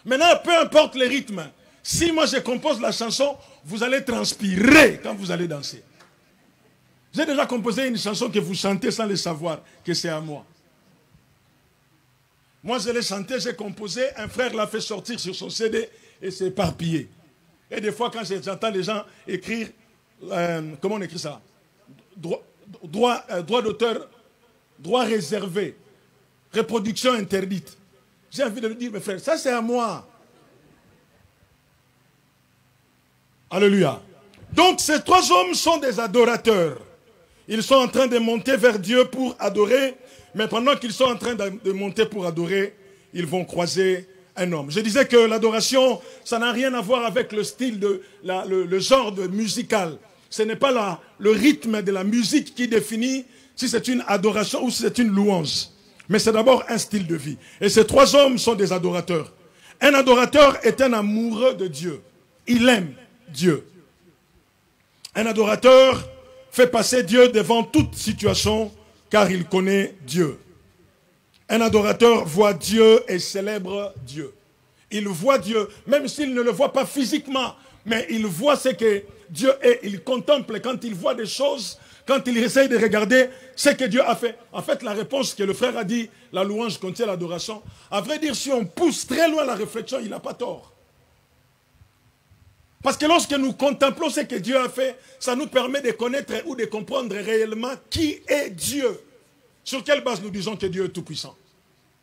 Maintenant, peu importe les rythmes, si moi je compose la chanson, vous allez transpirer quand vous allez danser. J'ai déjà composé une chanson que vous chantez sans le savoir, que c'est à moi. Moi, je l'ai chanté, j'ai composé, un frère l'a fait sortir sur son CD et c'est éparpillé. Et des fois, quand j'entends les gens écrire, comment on écrit ça? Droit d'auteur, droit réservé, reproduction interdite. J'ai envie de lui dire, mes frères, ça c'est à moi. Alléluia. Donc ces trois hommes sont des adorateurs. Ils sont en train de monter vers Dieu pour adorer, mais pendant qu'ils sont en train de monter pour adorer, ils vont croiser un homme. Je disais que l'adoration, ça n'a rien à voir avec le style, le genre de musical. Ce n'est pas le rythme de la musique qui définit si c'est une adoration ou si c'est une louange. Mais c'est d'abord un style de vie. Et ces trois hommes sont des adorateurs. Un adorateur est un amoureux de Dieu. Il aime Dieu. Un adorateur fait passer Dieu devant toute situation car il connaît Dieu. Un adorateur voit Dieu et célèbre Dieu. Il voit Dieu, même s'il ne le voit pas physiquement, mais il voit ce que Dieu est. Il contemple quand il voit des choses, quand il essaye de regarder ce que Dieu a fait. En fait, la réponse que le frère a dit, la louange contient l'adoration. À vrai dire, si on pousse très loin la réflexion, il n'a pas tort. Parce que lorsque nous contemplons ce que Dieu a fait, ça nous permet de connaître ou de comprendre réellement qui est Dieu. Sur quelle base nous disons que Dieu est tout-puissant?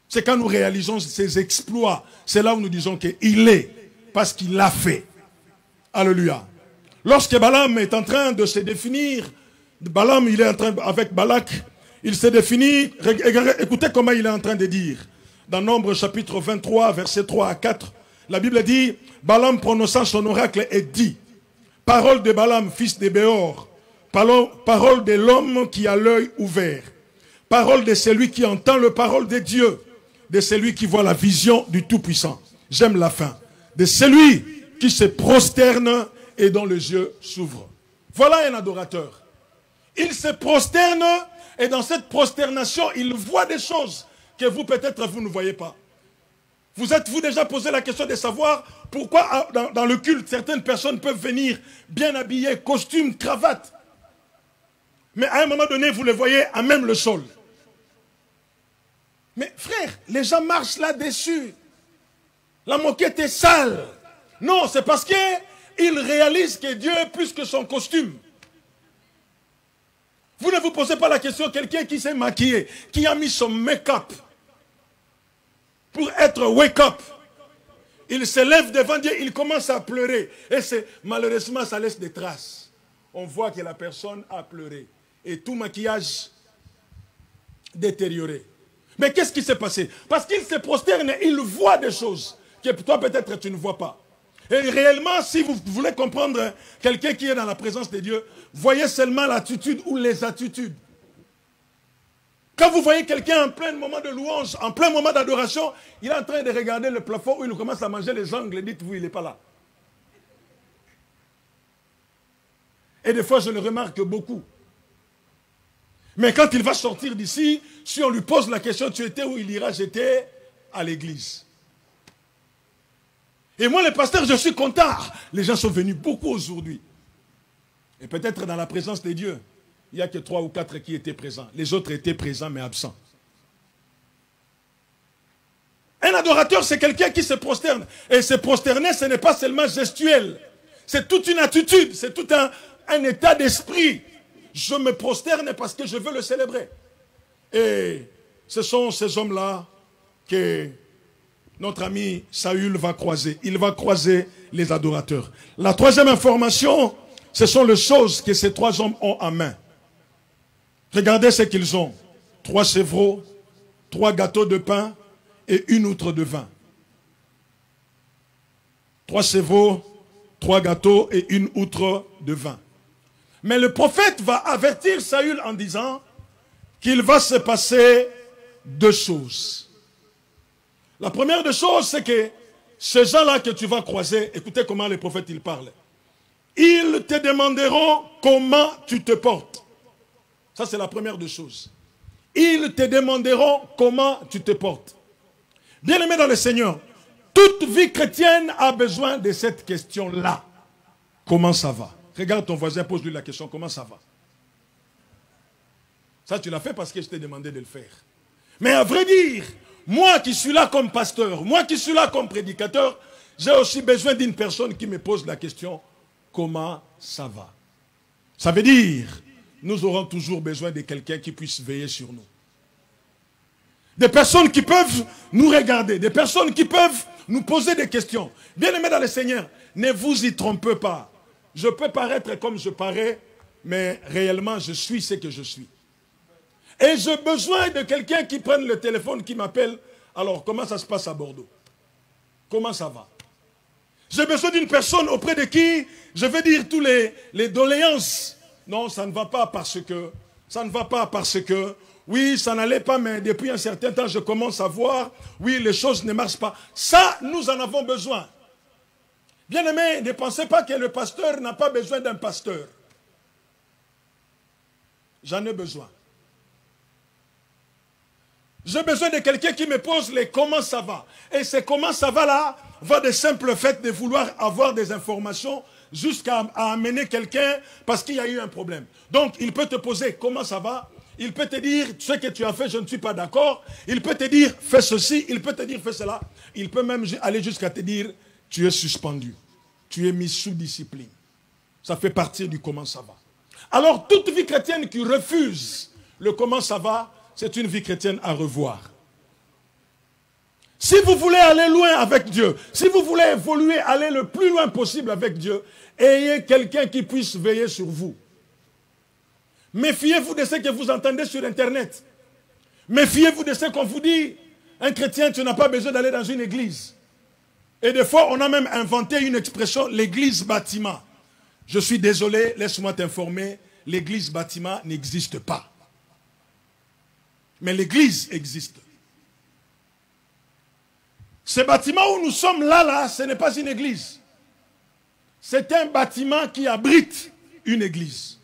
C'est quand nous réalisons ses exploits. C'est là où nous disons qu'il est, parce qu'il l'a fait. Alléluia. Lorsque Balaam est en train de se définir, Balaam, il est en train, avec Balak, il se définit, écoutez comment il est en train de dire. Dans Nombre chapitre 23, versets 3 à 4, la Bible dit, Balaam prononçant son oracle et dit, parole de Balaam, fils de Béor, parole de l'homme qui a l'œil ouvert, parole de celui qui entend le parole de Dieu, de celui qui voit la vision du Tout-Puissant. J'aime la fin. De celui qui se prosterne et dont les yeux s'ouvrent. Voilà un adorateur. Il se prosterne et dans cette prosternation, il voit des choses que vous, peut-être, vous ne voyez pas. Vous êtes-vous déjà posé la question de savoir pourquoi dans le culte, certaines personnes peuvent venir bien habillées, costumes, cravates. Mais à un moment donné, vous les voyez à même le sol. Mais frère, les gens marchent là-dessus. La moquette est sale. Non, c'est parce qu'ils réalisent que Dieu est plus que son costume. Vous ne vous posez pas la question, quelqu'un qui s'est maquillé, qui a mis son make-up pour être wake-up. Il se lève devant Dieu, il commence à pleurer. Et malheureusement, ça laisse des traces. On voit que la personne a pleuré. Et tout maquillage détérioré. Mais qu'est-ce qui s'est passé? Parce qu'il se prosterne, il voit des choses que toi peut-être tu ne vois pas. Et réellement, si vous voulez comprendre quelqu'un qui est dans la présence de Dieu, voyez seulement l'attitude ou les attitudes. Quand vous voyez quelqu'un en plein moment de louange, en plein moment d'adoration, il est en train de regarder le plafond où il commence à manger les ongles, dites-vous, il n'est pas là. Et des fois, je le remarque beaucoup. Mais quand il va sortir d'ici, si on lui pose la question, tu étais où? Il ira, j'étais à l'église. Et moi, le pasteur, je suis content. Les gens sont venus beaucoup aujourd'hui. Et peut-être dans la présence de Dieu, il n'y a que 3 ou 4 qui étaient présents. Les autres étaient présents mais absents. Un adorateur, c'est quelqu'un qui se prosterne. Et se prosterner, ce n'est pas seulement gestuel. C'est toute une attitude, c'est tout un état d'esprit. Je me prosterne parce que je veux le célébrer. Et ce sont ces hommes-là que notre ami Saül va croiser. Il va croiser les adorateurs. La troisième information, ce sont les choses que ces 3 hommes ont en main. Regardez ce qu'ils ont. 3 chevreaux, 3 gâteaux de pain et 1 outre de vin. 3 chevreaux, 3 gâteaux et 1 outre de vin. Mais le prophète va avertir Saül en disant qu'il va se passer 2 choses. La première des choses, c'est que ces gens-là que tu vas croiser, écoutez comment les prophètes ils parlent. Ils te demanderont comment tu te portes. Ça, c'est la première des choses. Ils te demanderont comment tu te portes. Bien-aimé dans le Seigneur, toute vie chrétienne a besoin de cette question-là. Comment ça va? Regarde ton voisin, pose-lui la question, comment ça va? Ça, tu l'as fait parce que je t'ai demandé de le faire. Mais à vrai dire, moi qui suis là comme pasteur, moi qui suis là comme prédicateur, j'ai aussi besoin d'une personne qui me pose la question, comment ça va? Ça veut dire, nous aurons toujours besoin de quelqu'un qui puisse veiller sur nous. Des personnes qui peuvent nous regarder, des personnes qui peuvent nous poser des questions. Bien-aimés dans le Seigneur, ne vous y trompez pas. Je peux paraître comme je parais, mais réellement, je suis ce que je suis. Et j'ai besoin de quelqu'un qui prenne le téléphone, qui m'appelle. Alors, comment ça se passe à Bordeaux? Comment ça va? J'ai besoin d'une personne auprès de qui je vais dire tous les doléances. Non, ça ne va pas parce que... Ça ne va pas parce que... Oui, ça n'allait pas, mais depuis un certain temps, je commence à voir. Oui, les choses ne marchent pas. Ça, nous en avons besoin. Bien-aimés, ne pensez pas que le pasteur n'a pas besoin d'un pasteur. J'en ai besoin. J'ai besoin de quelqu'un qui me pose les comment ça va. Et ces comment ça va là, va de simple fait de vouloir avoir des informations jusqu'à amener quelqu'un parce qu'il y a eu un problème. Donc, il peut te poser comment ça va. Il peut te dire ce que tu as fait, je ne suis pas d'accord. Il peut te dire fais ceci, il peut te dire fais cela. Il peut même aller jusqu'à te dire tu es suspendu. Tu es mis sous discipline. Ça fait partie du comment ça va. Alors, toute vie chrétienne qui refuse le comment ça va, c'est une vie chrétienne à revoir. Si vous voulez aller loin avec Dieu, si vous voulez évoluer, aller le plus loin possible avec Dieu, ayez quelqu'un qui puisse veiller sur vous. Méfiez-vous de ce que vous entendez sur Internet. Méfiez-vous de ce qu'on vous dit. Un chrétien, tu n'as pas besoin d'aller dans une église. Et des fois, on a même inventé une expression, l'église bâtiment. Je suis désolé, laisse-moi t'informer, l'église bâtiment n'existe pas. Mais l'église existe. Ce bâtiment où nous sommes là, ce n'est pas une église. C'est un bâtiment qui abrite une église.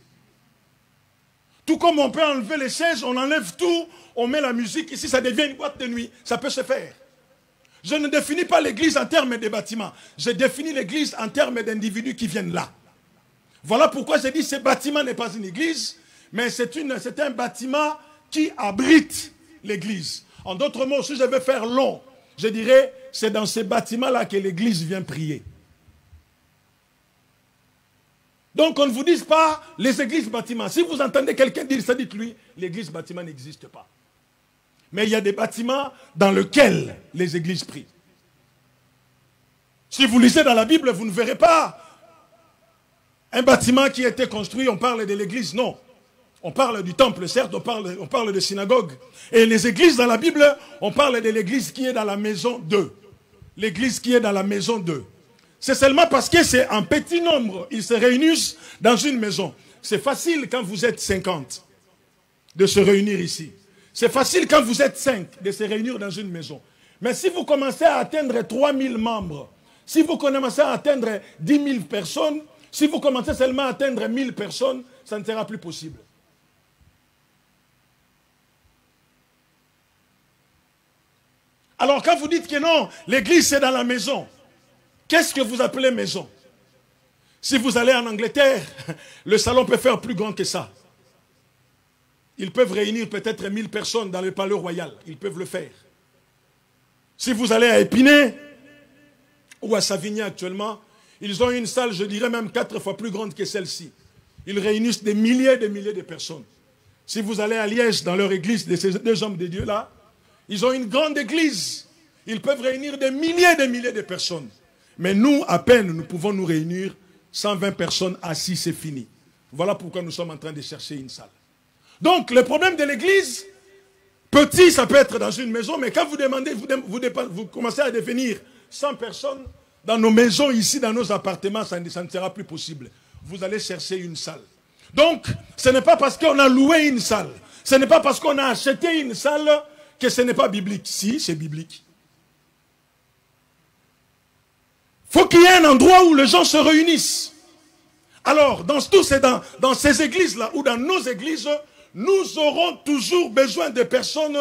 Tout comme on peut enlever les chaises, on enlève tout, on met la musique, ici ça devient une boîte de nuit, ça peut se faire. Je ne définis pas l'église en termes de bâtiments, je définis l'église en termes d'individus qui viennent là. Voilà pourquoi j'ai dit ce bâtiment n'est pas une église, mais c'est un bâtiment qui abrite l'église. En d'autres mots, si je veux faire long, je dirais, c'est dans ces bâtiments-là que l'église vient prier. Donc on ne vous dise pas les églises bâtiments. Si vous entendez quelqu'un dire ça, dites-lui, l'église bâtiment n'existe pas. Mais il y a des bâtiments dans lesquels les églises prient. Si vous lisez dans la Bible, vous ne verrez pas un bâtiment qui a été construit, on parle de l'église, non. On parle du temple, certes, on parle de synagogue. Et les églises dans la Bible, on parle de l'église qui est dans la maison d'eux. L'église qui est dans la maison d'eux. C'est seulement parce que c'est en petit nombre. Ils se réunissent dans une maison. C'est facile quand vous êtes 50 de se réunir ici. C'est facile quand vous êtes 5 de se réunir dans une maison. Mais si vous commencez à atteindre 3000 membres, si vous commencez à atteindre 10 000 personnes, si vous commencez seulement à atteindre 1000 personnes, ça ne sera plus possible. Alors quand vous dites que non, l'église c'est dans la maison, qu'est-ce que vous appelez maison? Si vous allez en Angleterre, le salon peut faire plus grand que ça. Ils peuvent réunir peut-être 1000 personnes dans le palais royal. Ils peuvent le faire. Si vous allez à Épinay ou à Savigny actuellement, ils ont une salle, je dirais même 4 fois plus grande que celle-ci. Ils réunissent des milliers de personnes. Si vous allez à Liège, dans leur église, de ces deux hommes de Dieu là, ils ont une grande église. Ils peuvent réunir des milliers de personnes. Mais nous, à peine, nous pouvons nous réunir 120 personnes assises, c'est fini. Voilà pourquoi nous sommes en train de chercher une salle. Donc, le problème de l'église, petit, ça peut être dans une maison, mais quand vous demandez, vous commencez à devenir 100 personnes, dans nos maisons ici, dans nos appartements, ça ne sera plus possible. Vous allez chercher une salle. Donc, ce n'est pas parce qu'on a loué une salle, ce n'est pas parce qu'on a acheté une salle que ce n'est pas biblique. Si, c'est biblique. Il faut qu'il y ait un endroit où les gens se réunissent. Alors, dans ces églises-là, ou dans nos églises, nous aurons toujours besoin de personnes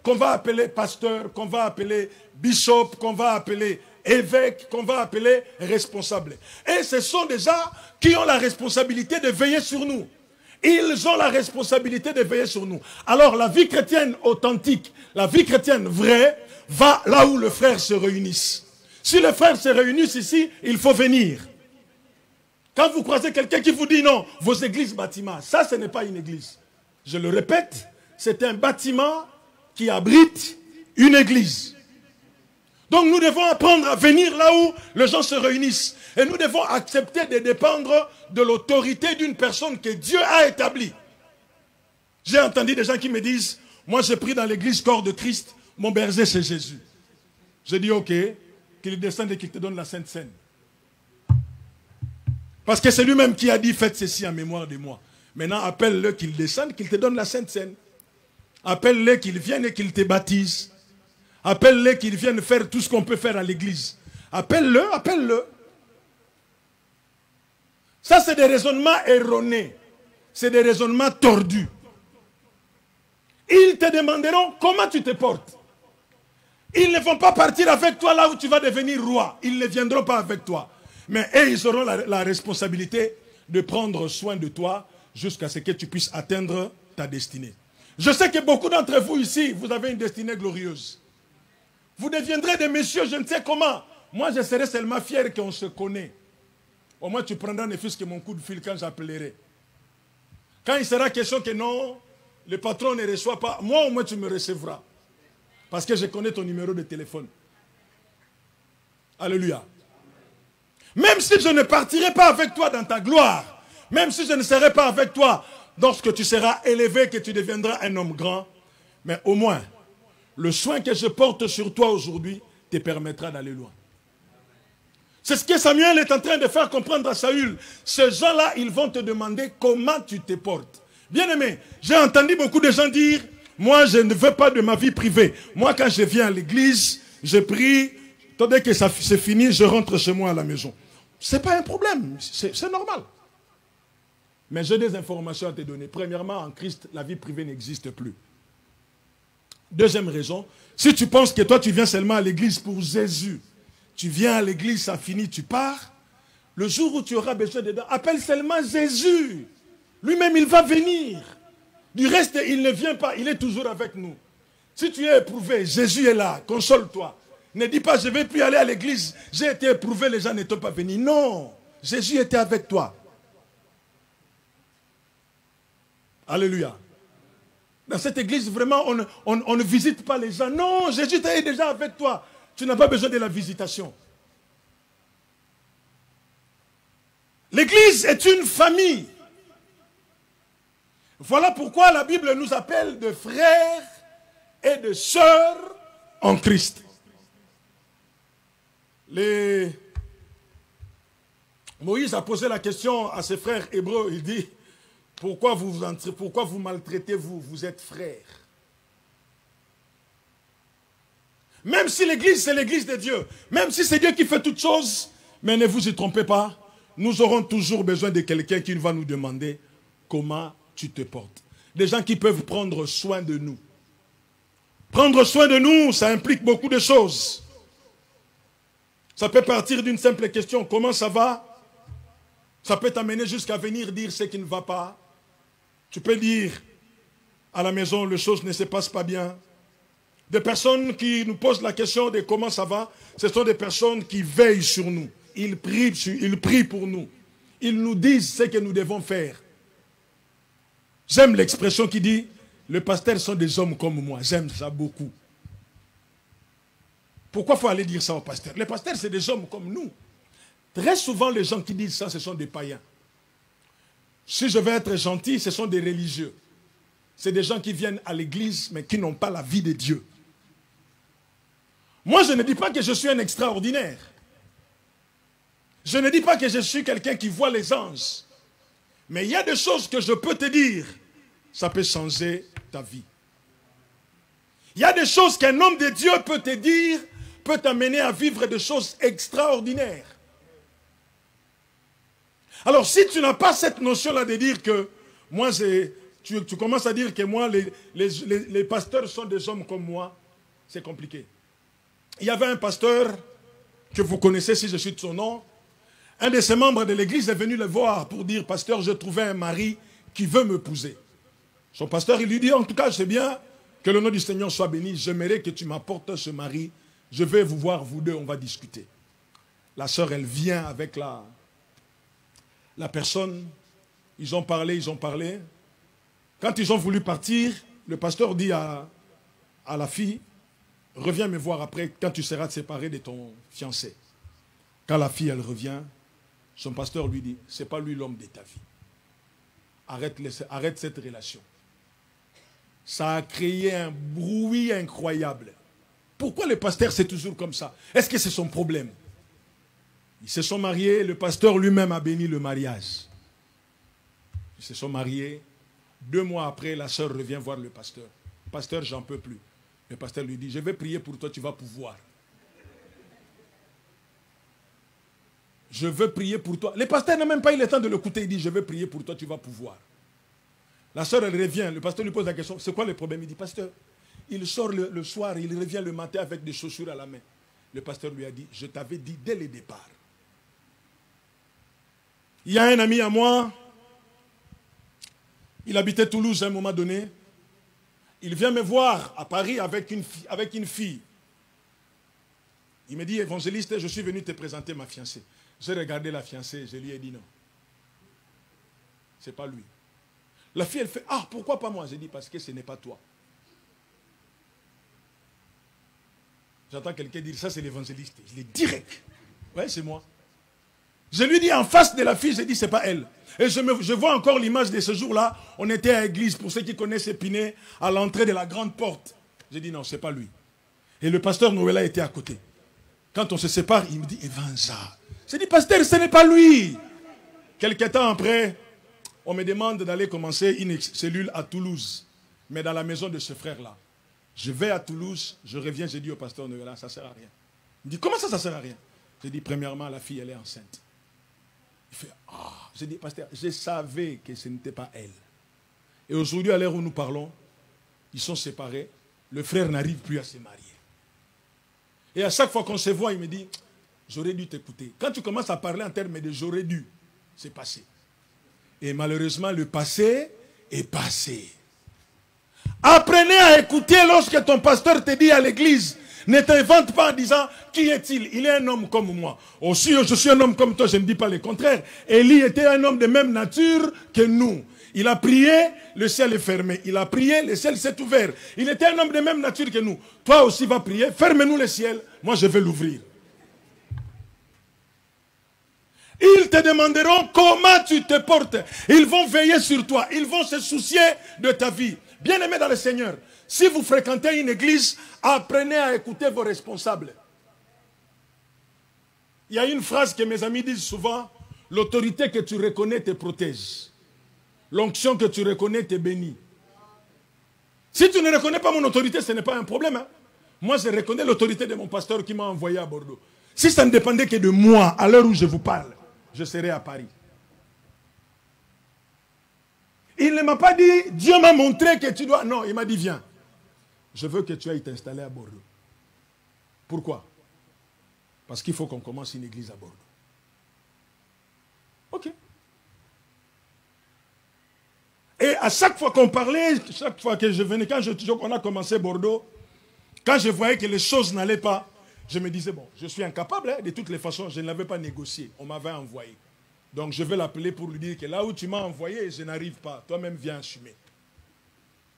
qu'on va appeler pasteurs, qu'on va appeler bishop, qu'on va appeler évêques, qu'on va appeler responsables. Et ce sont des gens qui ont la responsabilité de veiller sur nous. Ils ont la responsabilité de veiller sur nous. Alors la vie chrétienne authentique, la vie chrétienne vraie, va là où les frères se réunissent. Si les frères se réunissent ici, il faut venir. Quand vous croisez quelqu'un qui vous dit non, vos églises bâtiments, ça ce n'est pas une église. Je le répète, c'est un bâtiment qui abrite une église. Donc nous devons apprendre à venir là où les gens se réunissent. Et nous devons accepter de dépendre de l'autorité d'une personne que Dieu a établie. J'ai entendu des gens qui me disent, moi j'ai pris dans l'église corps de Christ, mon berger c'est Jésus. Je dis ok, qu'il descende et qu'il te donne la Sainte Seine. Parce que c'est lui-même qui a dit, faites ceci en mémoire de moi. Maintenant appelle-le qu'il descende, qu'il te donne la Sainte Seine. Appelle-le qu'il vienne et qu'il te baptise. Appelle-le qu'il vienne faire tout ce qu'on peut faire à l'église. Appelle-le, appelle-le. Ça, c'est des raisonnements erronés. C'est des raisonnements tordus. Il te te demanderont comment tu te portes. Ils ne vont pas partir avec toi là où tu vas devenir roi. Ils ne viendront pas avec toi. Mais eux, ils auront la responsabilité de prendre soin de toi jusqu'à ce que tu puisses atteindre ta destinée. Je sais que beaucoup d'entre vous ici, vous avez une destinée glorieuse. Vous deviendrez des messieurs, je ne sais comment. Moi, je serai seulement fier qu'on se connaît. Au moins, tu prendras ne fût-ce que mon coup de fil quand j'appellerai. Quand il sera question que non, le patron ne reçoit pas, moi au moins tu me recevras. Parce que je connais ton numéro de téléphone. Alléluia. Même si je ne partirai pas avec toi dans ta gloire, même si je ne serai pas avec toi lorsque tu seras élevé, que tu deviendras un homme grand, mais au moins, le soin que je porte sur toi aujourd'hui te permettra d'aller loin. C'est ce que Samuel est en train de faire comprendre à Saül. Ces gens-là, ils vont te demander comment tu te portes. Bien-aimé, j'ai entendu beaucoup de gens dire, moi je ne veux pas de ma vie privée. Moi quand je viens à l'église, je prie, dès que c'est fini, je rentre chez moi à la maison. Ce n'est pas un problème, c'est normal. Mais j'ai des informations à te donner. Premièrement, en Christ, la vie privée n'existe plus. Deuxième raison, si tu penses que toi tu viens seulement à l'église pour Jésus, tu viens à l'église, ça finit, tu pars. Le jour où tu auras besoin d'aide, appelle seulement Jésus. Lui-même, il va venir. Du reste, il ne vient pas, il est toujours avec nous. Si tu es éprouvé, Jésus est là, console-toi. Ne dis pas, je ne vais plus aller à l'église, j'ai été éprouvé, les gens n'étaient pas venus. Non, Jésus était avec toi. Alléluia. Dans cette église, vraiment, on ne visite pas les gens. Non, Jésus est déjà avec toi. Tu n'as pas besoin de la visitation. L'église est une famille. Voilà pourquoi la Bible nous appelle de frères et de sœurs en Christ. Moïse a posé la question à ses frères hébreux. Il dit, pourquoi vous maltraitez-vous? Vous êtes frères. Même si l'église, c'est l'église de Dieu. Même si c'est Dieu qui fait toutes choses. Mais ne vous y trompez pas. Nous aurons toujours besoin de quelqu'un qui va nous demander comment tu te portes. Des gens qui peuvent prendre soin de nous. Prendre soin de nous, ça implique beaucoup de choses. Ça peut partir d'une simple question. Comment ça va? Ça peut t'amener jusqu'à venir dire ce qui ne va pas. Tu peux dire à la maison, les choses ne se passent pas bien. Des personnes qui nous posent la question de comment ça va, ce sont des personnes qui veillent sur nous. Ils prient pour nous. Ils nous disent ce que nous devons faire. J'aime l'expression qui dit, les pasteurs sont des hommes comme moi. J'aime ça beaucoup. Pourquoi il faut aller dire ça aux pasteurs? Les pasteurs, c'est des hommes comme nous. Très souvent, les gens qui disent ça, ce sont des païens. Si je veux être gentil, ce sont des religieux. C'est des gens qui viennent à l'église, mais qui n'ont pas la vie de Dieu. Moi, je ne dis pas que je suis un extraordinaire. Je ne dis pas que je suis quelqu'un qui voit les anges. Mais il y a des choses que je peux te dire, ça peut changer ta vie. Il y a des choses qu'un homme de Dieu peut te dire, peut t'amener à vivre des choses extraordinaires. Alors si tu n'as pas cette notion-là de dire que, moi, tu commences à dire que moi, les pasteurs sont des hommes comme moi, c'est compliqué. Il y avait un pasteur que vous connaissez si je cite son nom. Un de ses membres de l'église est venu le voir pour dire, pasteur, j'ai trouvé un mari qui veut m'épouser. Son pasteur, il lui dit, en tout cas, c'est bien, que le nom du Seigneur soit béni. J'aimerais que tu m'apportes ce mari. Je vais vous voir, vous deux, on va discuter. La sœur, elle vient avec la personne. Ils ont parlé. Quand ils ont voulu partir, le pasteur dit à la fille, reviens me voir après quand tu seras séparé de ton fiancé. Quand la fille, elle revient, son pasteur lui dit, ce n'est pas lui l'homme de ta vie. Arrête cette relation. Ça a créé un bruit incroyable. Pourquoi le pasteur c'est toujours comme ça? Est-ce que c'est son problème? Ils se sont mariés, le pasteur lui-même a béni le mariage. Ils se sont mariés. 2 mois après, la sœur revient voir le pasteur. Pasteur, j'en peux plus. Le pasteur lui dit, je vais prier pour toi, tu vas pouvoir. Je veux prier pour toi. Le pasteur n'a même pas eu le temps de l'écouter. Il dit, je vais prier pour toi, tu vas pouvoir. La soeur, elle revient. Le pasteur lui pose la question, c'est quoi le problème? Il dit, pasteur, il sort le soir, il revient le matin avec des chaussures à la main. Le pasteur lui a dit, je t'avais dit dès le départ. Il y a un ami à moi, il habitait Toulouse à un moment donné. Il vient me voir à Paris avec une fille. Il me dit, évangéliste, je suis venu te présenter ma fiancée. J'ai regardé la fiancée, je lui ai dit non. Ce n'est pas lui. La fille, elle fait, ah, pourquoi pas moi? J'ai dit, parce que ce n'est pas toi. J'entends quelqu'un dire, ça c'est l'évangéliste. Je l'ai direct. Ouais, c'est moi. Je lui dis en face de la fille, j'ai dit, c'est pas elle. Et je vois encore l'image de ce jour-là. On était à l'église, pour ceux qui connaissent Épinay, à l'entrée de la grande porte. J'ai dit, non, c'est pas lui. Et le pasteur Noëlla était à côté. Quand on se sépare, il me dit, Evanza. J'ai dit, pasteur, ce n'est pas lui. Quelque temps après, on me demande d'aller commencer une cellule à Toulouse, mais dans la maison de ce frère-là. Je vais à Toulouse, je reviens, j'ai dit au pasteur Noëlla, ça ne sert à rien. Il me dit, comment ça ne sert à rien? J'ai dit, premièrement, la fille, elle est enceinte. Il fait, ah, j'ai dit, pasteur, je savais que ce n'était pas elle. Et aujourd'hui, à l'heure où nous parlons, ils sont séparés, le frère n'arrive plus à se marier. Et à chaque fois qu'on se voit, il me dit, j'aurais dû t'écouter. Quand tu commences à parler en termes de j'aurais dû, c'est passé. Et malheureusement, le passé est passé. Apprenez à écouter lorsque ton pasteur te dit à l'église, ne t'invente pas en disant, qui est-il? Il est un homme comme moi. Aussi, je suis un homme comme toi, je ne dis pas le contraire. Élie était un homme de même nature que nous. Il a prié, le ciel est fermé. Il a prié, le ciel s'est ouvert. Il était un homme de même nature que nous. Toi aussi va prier, ferme-nous le ciel, moi je vais l'ouvrir. Ils te demanderont comment tu te portes. Ils vont veiller sur toi. Ils vont se soucier de ta vie. Bien-aimés dans le Seigneur, si vous fréquentez une église, apprenez à écouter vos responsables. Il y a une phrase que mes amis disent souvent, l'autorité que tu reconnais te protège. L'onction que tu reconnais te bénit. Si tu ne reconnais pas mon autorité, ce n'est pas un problème. Hein? Moi, je reconnais l'autorité de mon pasteur qui m'a envoyé à Bordeaux. Si ça ne dépendait que de moi, à l'heure où je vous parle, je serais à Paris. Il ne m'a pas dit, Dieu m'a montré que tu dois... Non, il m'a dit, viens. Je veux que tu ailles t'installer à Bordeaux. Pourquoi? Parce qu'il faut qu'on commence une église à Bordeaux. Ok. Et à chaque fois qu'on parlait, chaque fois que je venais, quand on a commencé Bordeaux, quand je voyais que les choses n'allaient pas, je me disais, bon, je suis incapable, hein, de toutes les façons, je ne l'avais pas négocié, on m'avait envoyé. Donc je vais l'appeler pour lui dire que là où tu m'as envoyé, je n'arrive pas, toi-même viens assumer.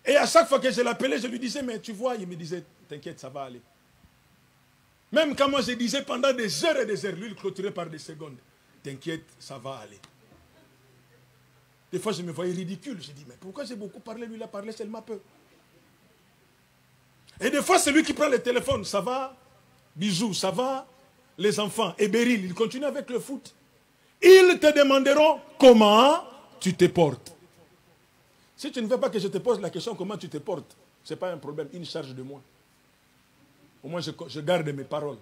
Et à chaque fois que je l'appelais, je lui disais, mais tu vois, il me disait, t'inquiète, ça va aller. Même quand moi je disais pendant des heures et des heures, lui il clôturait par des secondes, t'inquiète, ça va aller. Des fois, je me voyais ridicule. Je dis, mais pourquoi j'ai beaucoup parlé? Lui, il a parlé seulement peu. Et des fois, c'est lui qui prend le téléphone. Ça va? Bisous, ça va? Les enfants. Et Beryl, il continue avec le foot. Ils te demanderont comment tu te portes. Si tu ne veux pas que je te pose la question comment tu te portes, ce n'est pas un problème. Une charge de moi. Au moins, je garde mes paroles.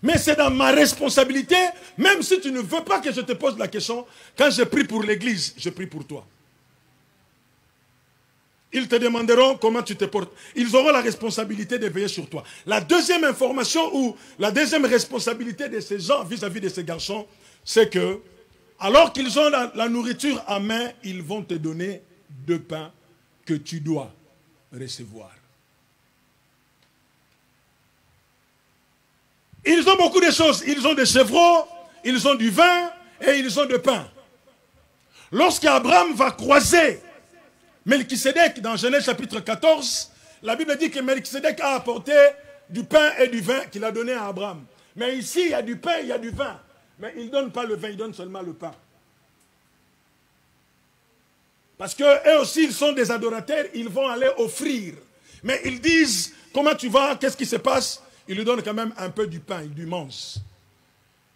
Mais c'est dans ma responsabilité, même si tu ne veux pas que je te pose la question, quand je prie pour l'église, je prie pour toi. Ils te demanderont comment tu te portes. Ils auront la responsabilité de veiller sur toi. La deuxième information ou la deuxième responsabilité de ces gens vis-à-vis de ces garçons, c'est que, alors qu'ils ont la nourriture à main, ils vont te donner 2 pains que tu dois recevoir. Ils ont beaucoup de choses. Ils ont des chevreaux, ils ont du vin et ils ont du pain. Lorsqu'Abraham va croiser Melchisédek dans Genèse chapitre 14, la Bible dit que Melchisédek a apporté du pain et du vin qu'il a donné à Abraham. Mais ici, il y a du pain, il y a du vin. Mais il ne donne pas le vin, il donne seulement le pain. Parce qu'eux aussi, ils sont des adorateurs, ils vont aller offrir. Mais ils disent, comment tu vas, qu'est-ce qui se passe? Il lui donne quand même un peu du pain, il lui mange.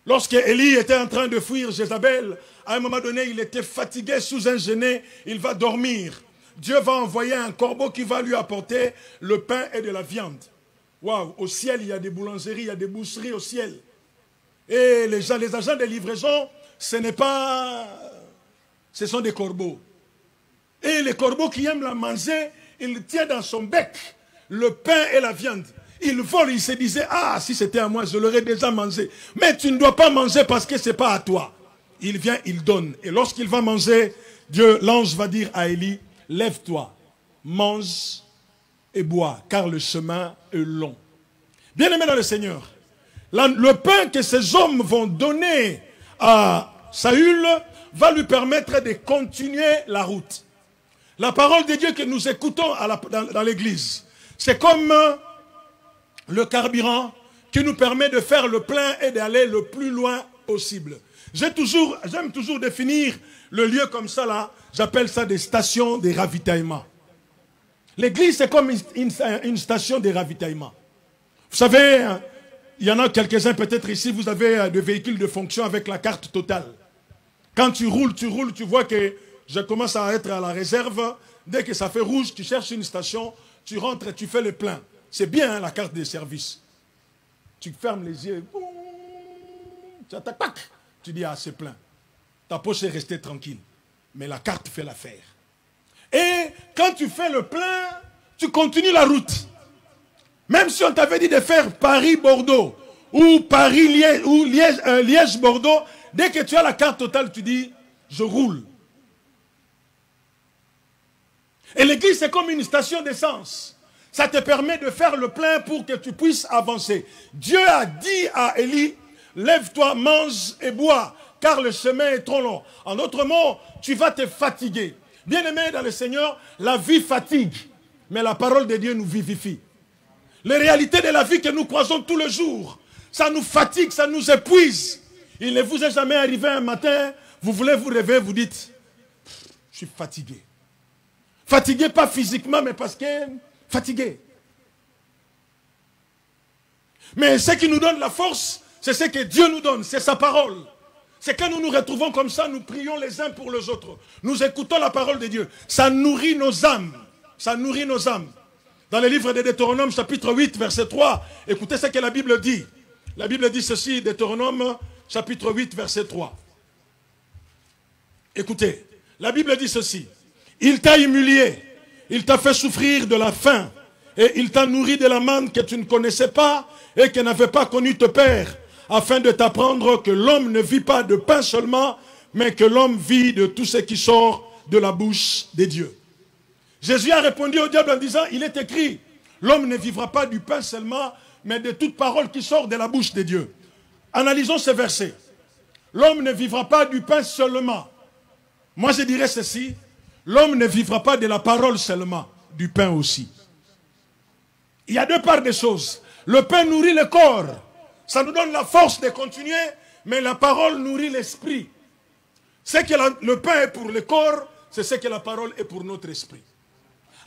Lorsque Élie était en train de fuir Jézabel, à un moment donné, il était fatigué sous un genêt, il va dormir. Dieu va envoyer un corbeau qui va lui apporter le pain et de la viande. Waouh, au ciel, il y a des boulangeries, il y a des boucheries au ciel. Et les agents de livraison, ce sont des corbeaux. Et les corbeaux qui aiment la manger, il tient dans son bec le pain et la viande. Il vole, il se disait, ah, si c'était à moi, je l'aurais déjà mangé. Mais tu ne dois pas manger parce que ce n'est pas à toi. Il vient, il donne. Et lorsqu'il va manger, l'ange va dire à Élie, lève-toi, mange et bois, car le chemin est long. Bien-aimé dans le Seigneur, le pain que ces hommes vont donner à Saül va lui permettre de continuer la route. La parole de Dieu que nous écoutons dans l'église, c'est comme le carburant qui nous permet de faire le plein et d'aller le plus loin possible. J'aime toujours définir le lieu comme ça là, j'appelle ça des stations de ravitaillement. L'église c'est comme une station de ravitaillement. Vous savez, il y en a quelques-uns peut-être ici, vous avez des véhicules de fonction avec la carte totale. Quand tu roules, tu vois que je commence à être à la réserve. Dès que ça fait rouge, tu cherches une station, tu rentres et tu fais le plein. C'est bien hein, la carte de service. Tu fermes les yeux, tu attaques, tu dis ah c'est plein. Ta poche est restée tranquille. Mais la carte fait l'affaire. Et quand tu fais le plein, tu continues la route. Même si on t'avait dit de faire Paris-Bordeaux ou Paris-Liège ou Liège-Bordeaux, dès que tu as la carte totale, tu dis je roule. Et l'église, c'est comme une station d'essence. Ça te permet de faire le plein pour que tu puisses avancer. Dieu a dit à Élie, lève-toi, mange et bois, car le chemin est trop long. En d'autres mots, tu vas te fatiguer. Bien-aimé dans le Seigneur, la vie fatigue, mais la parole de Dieu nous vivifie. Les réalités de la vie que nous croisons tous les jours, ça nous fatigue, ça nous épuise. Il ne vous est jamais arrivé un matin, vous voulez vous réveiller, vous dites, je suis fatigué. Fatigué pas physiquement, mais parce que fatigué. Mais ce qui nous donne la force, c'est ce que Dieu nous donne, c'est sa parole. C'est quand nous nous retrouvons comme ça, nous prions les uns pour les autres. Nous écoutons la parole de Dieu. Ça nourrit nos âmes. Ça nourrit nos âmes. Dans le livre de Deutéronome, chapitre 8, verset 3, écoutez ce que la Bible dit. La Bible dit ceci, Deutéronome, chapitre 8, verset 3. Écoutez, la Bible dit ceci. Il t'a humilié, il t'a fait souffrir de la faim, et il t'a nourri de la manne que tu ne connaissais pas et que n'avait pas connu ton père, afin de t'apprendre que l'homme ne vit pas de pain seulement, mais que l'homme vit de tout ce qui sort de la bouche des dieux. Jésus a répondu au diable en disant, il est écrit, l'homme ne vivra pas du pain seulement, mais de toute parole qui sort de la bouche des dieux. Analysons ce verset. L'homme ne vivra pas du pain seulement. Moi je dirais ceci, l'homme ne vivra pas de la parole seulement, du pain aussi. Il y a deux parts des choses. Le pain nourrit le corps. Ça nous donne la force de continuer, mais la parole nourrit l'esprit. Ce que le pain est pour le corps, c'est ce que la parole est pour notre esprit.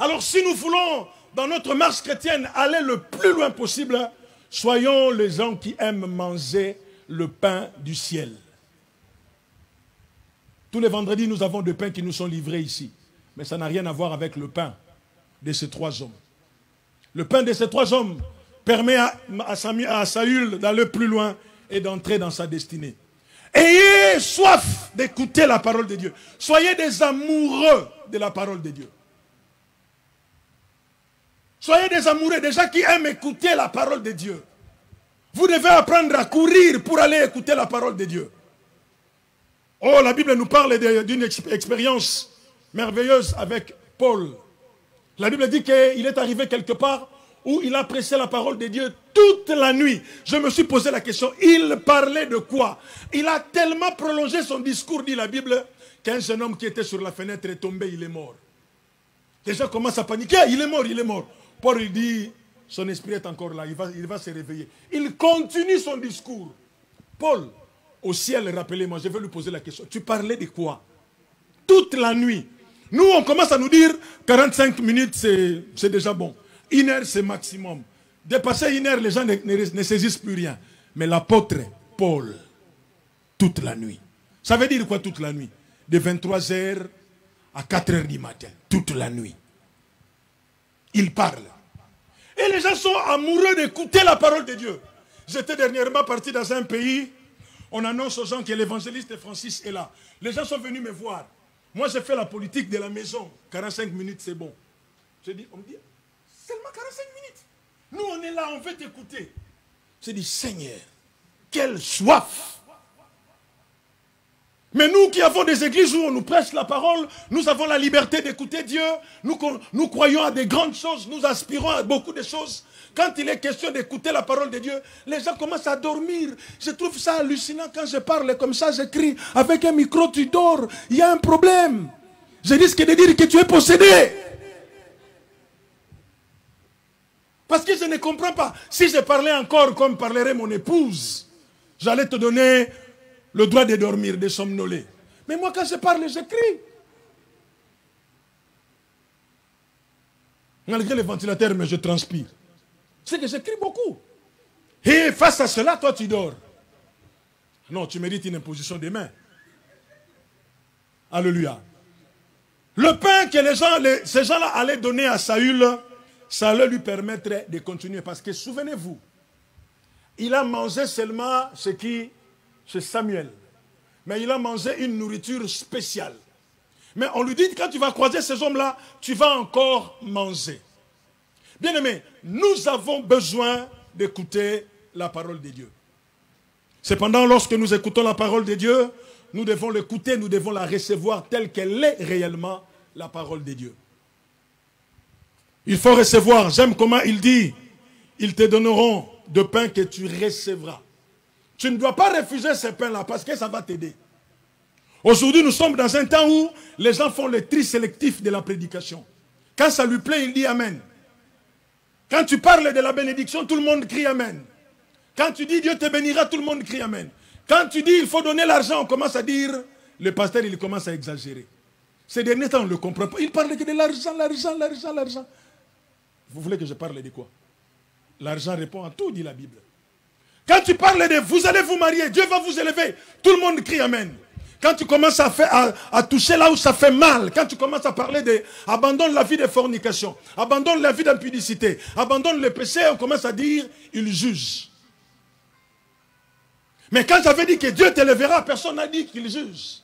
Alors si nous voulons, dans notre marche chrétienne, aller le plus loin possible, soyons les gens qui aiment manger le pain du ciel. Tous les vendredis, nous avons des pains qui nous sont livrés ici. Mais ça n'a rien à voir avec le pain de ces trois hommes. Le pain de ces trois hommes permet à Saül d'aller plus loin et d'entrer dans sa destinée. Ayez soif d'écouter la parole de Dieu. Soyez des amoureux de la parole de Dieu. Soyez des amoureux, des gens qui aiment écouter la parole de Dieu. Vous devez apprendre à courir pour aller écouter la parole de Dieu. Oh, la Bible nous parle d'une expérience merveilleuse avec Paul. La Bible dit qu'il est arrivé quelque part où il a prêché la parole de Dieu toute la nuit. Je me suis posé la question, il parlait de quoi? Il a tellement prolongé son discours, dit la Bible, qu'un jeune homme qui était sur la fenêtre est tombé, il est mort. Les gens commencent à paniquer, il est mort, il est mort. Paul il dit, son esprit est encore là, il va se réveiller. Il continue son discours. Paul, au ciel, rappelez-moi, je vais lui poser la question, tu parlais de quoi? Toute la nuit. Nous, on commence à nous dire, 45 minutes, c'est déjà bon. 1 heure, c'est maximum. Dépasser 1 heure, les gens ne saisissent plus rien. Mais l'apôtre Paul, toute la nuit. Ça veut dire quoi toute la nuit? De 23h à 4h du matin. Toute la nuit. Il parle. Et les gens sont amoureux d'écouter la parole de Dieu. J'étais dernièrement parti dans un pays. On annonce aux gens que l'évangéliste Francis est là. Les gens sont venus me voir. Moi, j'ai fait la politique de la maison. 45 minutes, c'est bon. On me dit, seulement 45 minutes. Nous, on est là, on veut t'écouter. J'ai dit, Seigneur, quelle soif. Mais nous qui avons des églises où on nous prêche la parole, nous avons la liberté d'écouter Dieu. Nous croyons à des grandes choses, nous aspirons à beaucoup de choses. Quand il est question d'écouter la parole de Dieu, les gens commencent à dormir. Je trouve ça hallucinant quand je parle comme ça, j'écris. Avec un micro, tu dors. Il y a un problème. Je risque de dire que tu es possédé. Parce que je ne comprends pas. Si je parlais encore comme parlerait mon épouse, j'allais te donner le droit de dormir, de somnoler. Mais moi, quand je parle, j'écris. Malgré le ventilateur, mais je transpire. C'est que j'écris beaucoup. Et face à cela, toi, tu dors. Non, tu mérites une imposition des mains. Alléluia. Le pain que ces gens-là allaient donner à Saül, ça allait lui permettre de continuer. Parce que souvenez-vous, il a mangé seulement ce qui... chez Samuel. Mais il a mangé une nourriture spéciale. Mais on lui dit, quand tu vas croiser ces hommes-là, tu vas encore manger. Bien-aimés, nous avons besoin d'écouter la parole de Dieu. Cependant, lorsque nous écoutons la parole de Dieu, nous devons l'écouter, nous devons la recevoir telle qu'elle est réellement, la parole de Dieu. Il faut recevoir. J'aime comment il dit, ils te donneront de pain que tu recevras. Tu ne dois pas refuser ces pains-là parce que ça va t'aider. Aujourd'hui, nous sommes dans un temps où les gens font le tri sélectif de la prédication. Quand ça lui plaît, il dit Amen. Quand tu parles de la bénédiction, tout le monde crie Amen. Quand tu dis Dieu te bénira, tout le monde crie Amen. Quand tu dis il faut donner l'argent, on commence à dire, le pasteur il commence à exagérer. Ces derniers temps, on ne le comprend pas. Il parle que de l'argent, l'argent, l'argent, l'argent. Vous voulez que je parle de quoi? L'argent répond à tout, dit la Bible. Quand tu parles de vous allez vous marier, Dieu va vous élever, tout le monde crie Amen. Quand tu commences à toucher là où ça fait mal, quand tu commences à parler de abandonne la vie de fornication, abandonne la vie d'impudicité, abandonne le péché, on commence à dire il juge. Mais quand j'avais dit que Dieu t'élèvera, personne n'a dit qu'il juge.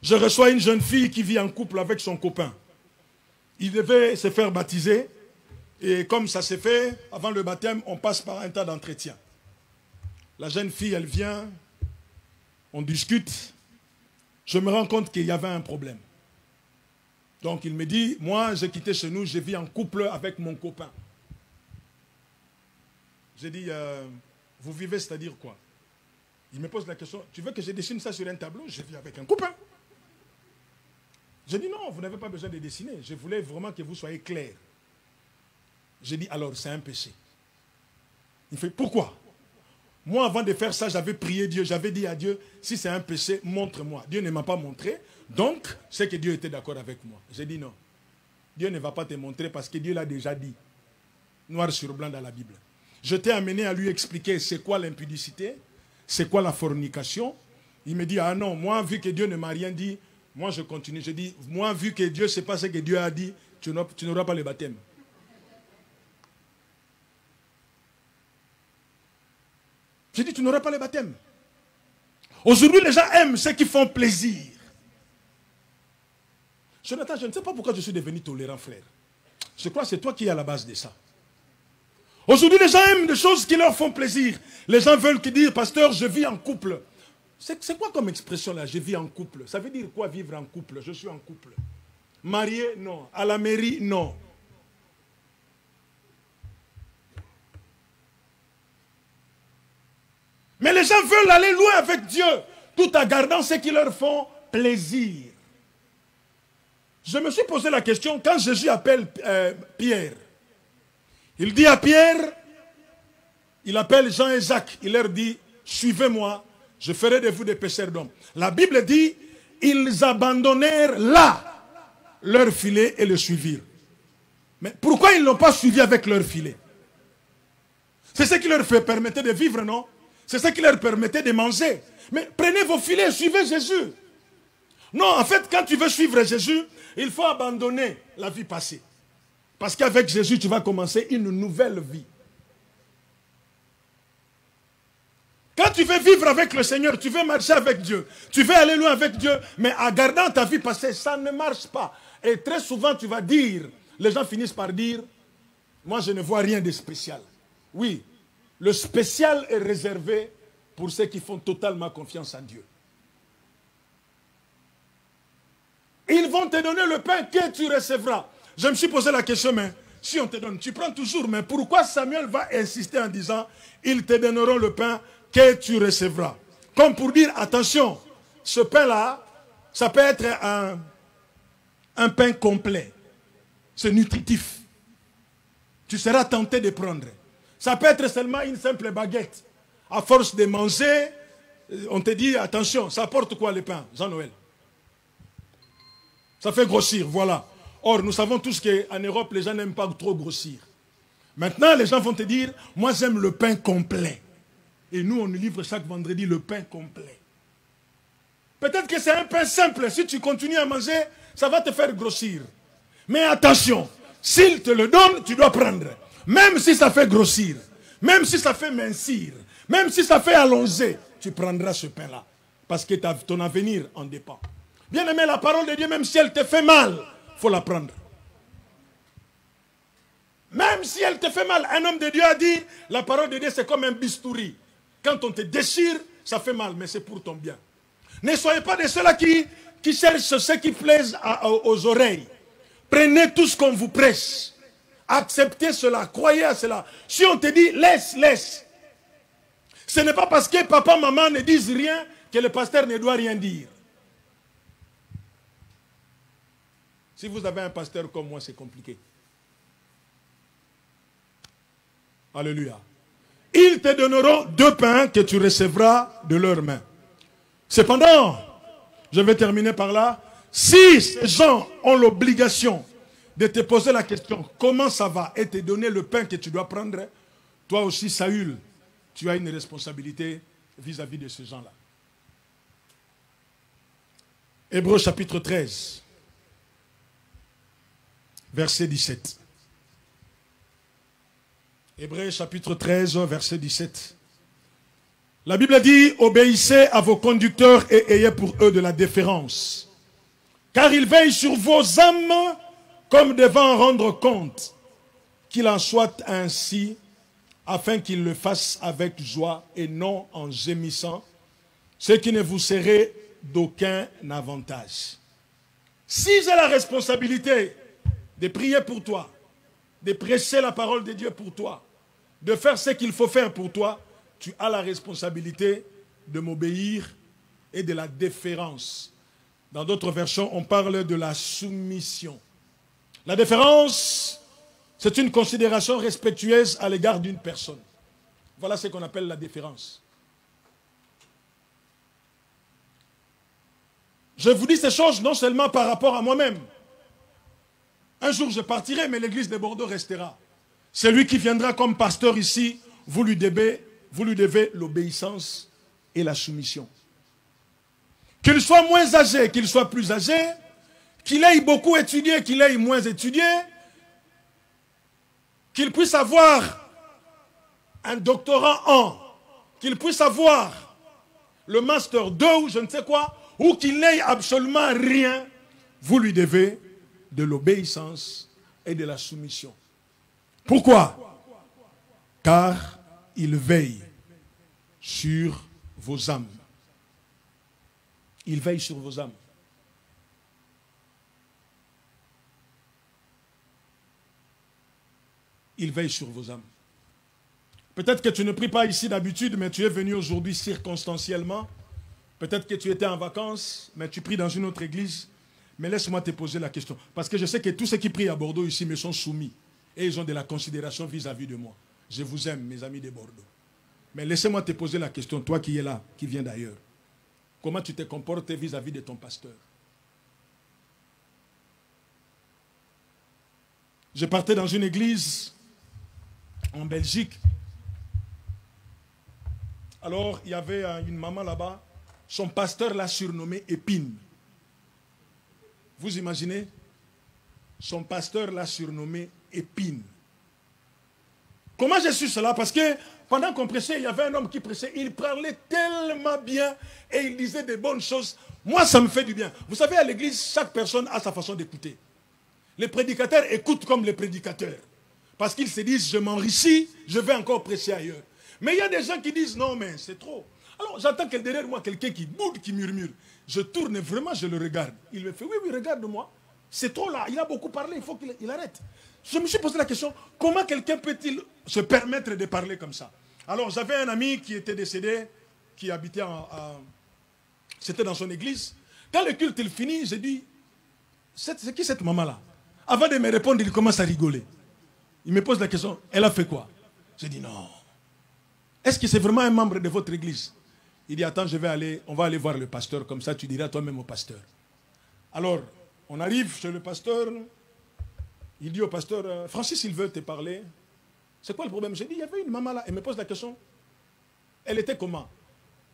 Je reçois une jeune fille qui vit en couple avec son copain. Il devait se faire baptiser. Et comme ça s'est fait, avant le baptême, on passe par un tas d'entretiens. La jeune fille, elle vient, on discute. Je me rends compte qu'il y avait un problème. Donc il me dit, moi j'ai quitté chez nous, je vis en couple avec mon copain. J'ai dit, vous vivez, c'est-à-dire quoi? Il me pose la question, tu veux que je dessine ça sur un tableau? Je vis avec un copain. J'ai dit, non, vous n'avez pas besoin de dessiner. Je voulais vraiment que vous soyez clair. J'ai dit, alors, c'est un péché. Il fait, pourquoi? Moi, avant de faire ça, j'avais prié Dieu. J'avais dit à Dieu, si c'est un péché, montre-moi. Dieu ne m'a pas montré. Donc, c'est que Dieu était d'accord avec moi. J'ai dit non. Dieu ne va pas te montrer parce que Dieu l'a déjà dit. Noir sur blanc dans la Bible. Je t'ai amené à lui expliquer c'est quoi l'impudicité, c'est quoi la fornication. Il me dit, ah non, moi, vu que Dieu ne m'a rien dit, moi, je continue. Je dis, moi, vu que Dieu ne sait pas ce que Dieu a dit, tu n'auras pas le baptême. J'ai dit, tu n'auras pas le baptême. Aujourd'hui, les gens aiment ceux qui font plaisir. Jonathan, je ne sais pas pourquoi je suis devenu tolérant, frère. Je crois que c'est toi qui es à la base de ça. Aujourd'hui, les gens aiment des choses qui leur font plaisir. Les gens veulent dire, pasteur, je vis en couple. C'est quoi comme expression là, je vis en couple? Ça veut dire quoi vivre en couple? Je suis en couple. Marié, non. À la mairie, non. Mais les gens veulent aller loin avec Dieu, tout en gardant ce qui leur font plaisir. Je me suis posé la question, quand Jésus appelle Pierre, il dit à Pierre, il appelle Jean et Jacques, il leur dit, suivez-moi, je ferai de vous des pêcheurs d'hommes. La Bible dit, ils abandonnèrent là leur filet et le suivirent. Mais pourquoi ils ne l'ont pas suivi avec leur filet? C'est ce qui leur permettait de vivre, non? C'est ce qui leur permettait de manger. Mais prenez vos filets et suivez Jésus. Non, en fait, quand tu veux suivre Jésus, il faut abandonner la vie passée. Parce qu'avec Jésus, tu vas commencer une nouvelle vie. Quand tu veux vivre avec le Seigneur, tu veux marcher avec Dieu, tu veux aller loin avec Dieu, mais en gardant ta vie passée, ça ne marche pas. Et très souvent, tu vas dire, les gens finissent par dire, moi je ne vois rien de spécial. Oui, le spécial est réservé pour ceux qui font totalement confiance en Dieu. Ils vont te donner le pain que tu recevras. Je me suis posé la question, mais si on te donne, tu prends toujours, mais pourquoi Samuel va insister en disant, ils te donneront le pain que tu recevras? Comme pour dire, attention, ce pain-là, ça peut être un pain complet. C'est nutritif. Tu seras tenté de prendre. Ça peut être seulement une simple baguette. À force de manger, on te dit, attention, ça apporte quoi le pain, Jean-Noël? Ça fait grossir, voilà. Or, nous savons tous qu'en Europe, les gens n'aiment pas trop grossir. Maintenant, les gens vont te dire, moi j'aime le pain complet. Et nous, on nous livre chaque vendredi le pain complet. Peut-être que c'est un pain simple. Si tu continues à manger, ça va te faire grossir. Mais attention, s'il te le donne, tu dois prendre. Même si ça fait grossir, même si ça fait mincir, même si ça fait allonger, tu prendras ce pain-là. Parce que ton avenir en dépend. Bien aimé, la parole de Dieu, même si elle te fait mal, il faut la prendre. Même si elle te fait mal, un homme de Dieu a dit, la parole de Dieu c'est comme un bistouri. Quand on te déchire, ça fait mal, mais c'est pour ton bien. Ne soyez pas de ceux-là qui cherchent ce qui plaise aux oreilles. Prenez tout ce qu'on vous prêche. Acceptez cela, croyez à cela. Si on te dit, laisse, laisse. Ce n'est pas parce que papa, maman ne disent rien que le pasteur ne doit rien dire. Si vous avez un pasteur comme moi, c'est compliqué. Alléluia. Ils te donneront 2 pains que tu recevras de leurs mains. Cependant, je vais terminer par là. Si ces gens ont l'obligation de te poser la question, comment ça va, et te donner le pain que tu dois prendre, toi aussi, Saül, tu as une responsabilité vis-à-vis de ces gens-là. Hébreux chapitre 13, verset 17. Hébreux chapitre 13, verset 17. La Bible dit, obéissez à vos conducteurs et ayez pour eux de la déférence. Car ils veillent sur vos âmes comme devant rendre compte. Qu'il en soit ainsi, afin qu'ils le fassent avec joie et non en gémissant, ce qui ne vous serait d'aucun avantage. Si j'ai la responsabilité de prier pour toi, de prêcher la parole de Dieu pour toi, de faire ce qu'il faut faire pour toi, tu as la responsabilité de m'obéir et de la déférence. Dans d'autres versions, on parle de la soumission. La déférence, c'est une considération respectueuse à l'égard d'une personne. Voilà ce qu'on appelle la déférence. Je vous dis ces choses non seulement par rapport à moi-même. Un jour je partirai, mais l'église de Bordeaux restera. Celui qui viendra comme pasteur ici, vous lui devez l'obéissance et la soumission. Qu'il soit moins âgé, qu'il soit plus âgé, qu'il ait beaucoup étudié, qu'il ait moins étudié, qu'il puisse avoir un doctorat en, qu'il puisse avoir le master 2 ou je ne sais quoi, ou qu'il n'ait absolument rien, vous lui devez de l'obéissance et de la soumission. Pourquoi? Car il veille sur vos âmes. Il veille sur vos âmes. Il veille sur vos âmes. Peut-être que tu ne pries pas ici d'habitude, mais tu es venu aujourd'hui circonstanciellement. Peut-être que tu étais en vacances, mais tu pries dans une autre église. Mais laisse-moi te poser la question. Parce que je sais que tous ceux qui prient à Bordeaux ici me sont soumis. Et ils ont de la considération vis-à-vis de moi. Je vous aime, mes amis de Bordeaux. Mais laissez-moi te poser la question, toi qui es là, qui viens d'ailleurs. Comment tu te comportes vis-à-vis de ton pasteur? Je partais dans une église en Belgique. Alors, il y avait une maman là-bas. Son pasteur l'a surnommée Épine. Vous imaginez? Son pasteur l'a surnommée Épine. Comment j'ai su cela? Parce que Pendant qu'on prêchait, il y avait un homme qui prêchait. Il parlait tellement bien et il disait des bonnes choses. Moi, ça me fait du bien. Vous savez, à l'église, chaque personne a sa façon d'écouter. Les prédicateurs écoutent comme les prédicateurs. Parce qu'ils se disent, je m'enrichis, je vais encore prêcher ailleurs. Mais il y a des gens qui disent, non, mais c'est trop. Alors, j'entends que derrière moi, quelqu'un qui boude, qui murmure. Je tourne vraiment, je le regarde. Il me fait, oui, oui, regarde-moi. C'est trop là, il a beaucoup parlé, il faut qu'il arrête. Je me suis posé la question, comment quelqu'un peut-il se permettre de parler comme ça? Alors, j'avais un ami qui était décédé, qui habitait c'était dans son église. Quand le culte il finit, j'ai dit, c'est qui cette maman-là? Avant de me répondre, il commence à rigoler. Il me pose la question, elle a fait quoi? J'ai dit, non. Est-ce que c'est vraiment un membre de votre église? Il dit, attends, on va aller voir le pasteur, comme ça tu diras toi-même au pasteur. Alors, on arrive chez le pasteur, il dit au pasteur, Francis, il veut te parler. C'est quoi le problème? J'ai dit, il y avait une maman là, elle me pose la question, elle était comment?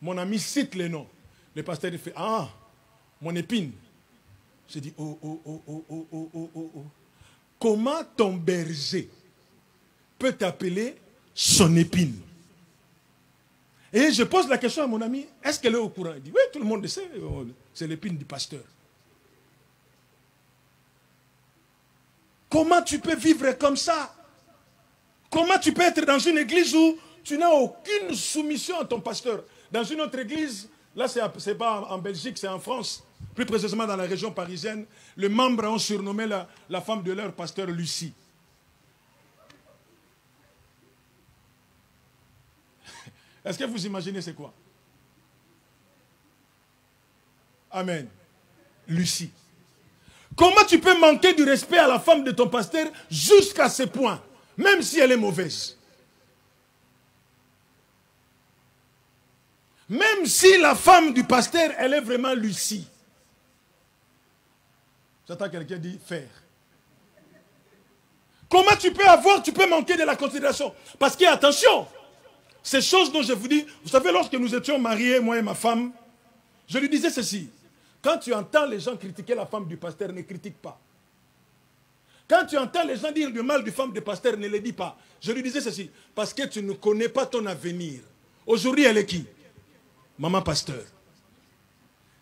Mon ami cite les noms. Le pasteur il fait, ah, mon épine. J'ai dit, oh. Comment ton berger peut t'appeler son épine? Et je pose la question à mon ami, est-ce qu'elle est au courant? Il dit, oui, tout le monde le sait, c'est l'épine du pasteur. Comment tu peux vivre comme ça? Comment tu peux être dans une église où tu n'as aucune soumission à ton pasteur? Dans une autre église, là c'est pas en Belgique, c'est en France, plus précisément dans la région parisienne, les membres ont surnommé la femme de leur pasteur Lucie. Est-ce que vous imaginez c'est quoi? Amen. Lucie. Comment tu peux manquer du respect à la femme de ton pasteur jusqu'à ce point, même si elle est mauvaise? Même si la femme du pasteur, elle est vraiment Lucie. J'entends quelqu'un dire faire. Comment tu peux manquer de la considération? Parce qu'il y a attention. Ces choses dont je vous dis, vous savez, lorsque nous étions mariés, moi et ma femme, je lui disais ceci. Quand tu entends les gens critiquer la femme du pasteur, ne critique pas. Quand tu entends les gens dire du mal du femme du pasteur, ne le dis pas. Je lui disais ceci, parce que tu ne connais pas ton avenir. Aujourd'hui, elle est qui? Maman pasteur.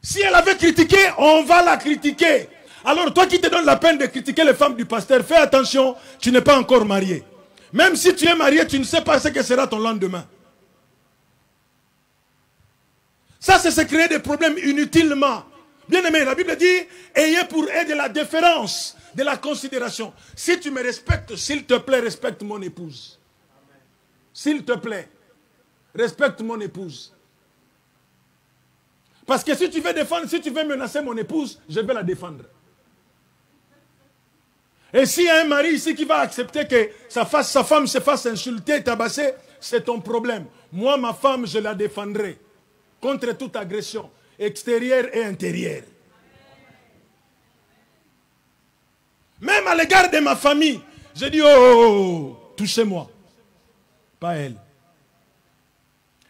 Si elle avait critiqué, on va la critiquer. Alors toi qui te donnes la peine de critiquer les femmes du pasteur, fais attention, tu n'es pas encore marié. Même si tu es marié, tu ne sais pas ce que sera ton lendemain. Ça, c'est se créer des problèmes inutilement. Bien aimé, la Bible dit, ayez pour elle de la déférence, de la considération. Si tu me respectes, s'il te plaît, respecte mon épouse. S'il te plaît, respecte mon épouse. Parce que si tu veux défendre, si tu veux menacer mon épouse, je vais la défendre. Et s'il y a un mari ici qui va accepter que sa femme se fasse insulter, tabasser, c'est ton problème. Moi, ma femme, je la défendrai contre toute agression, extérieure et intérieure. Même à l'égard de ma famille, je dis, oh, touchez-moi. Pas elle.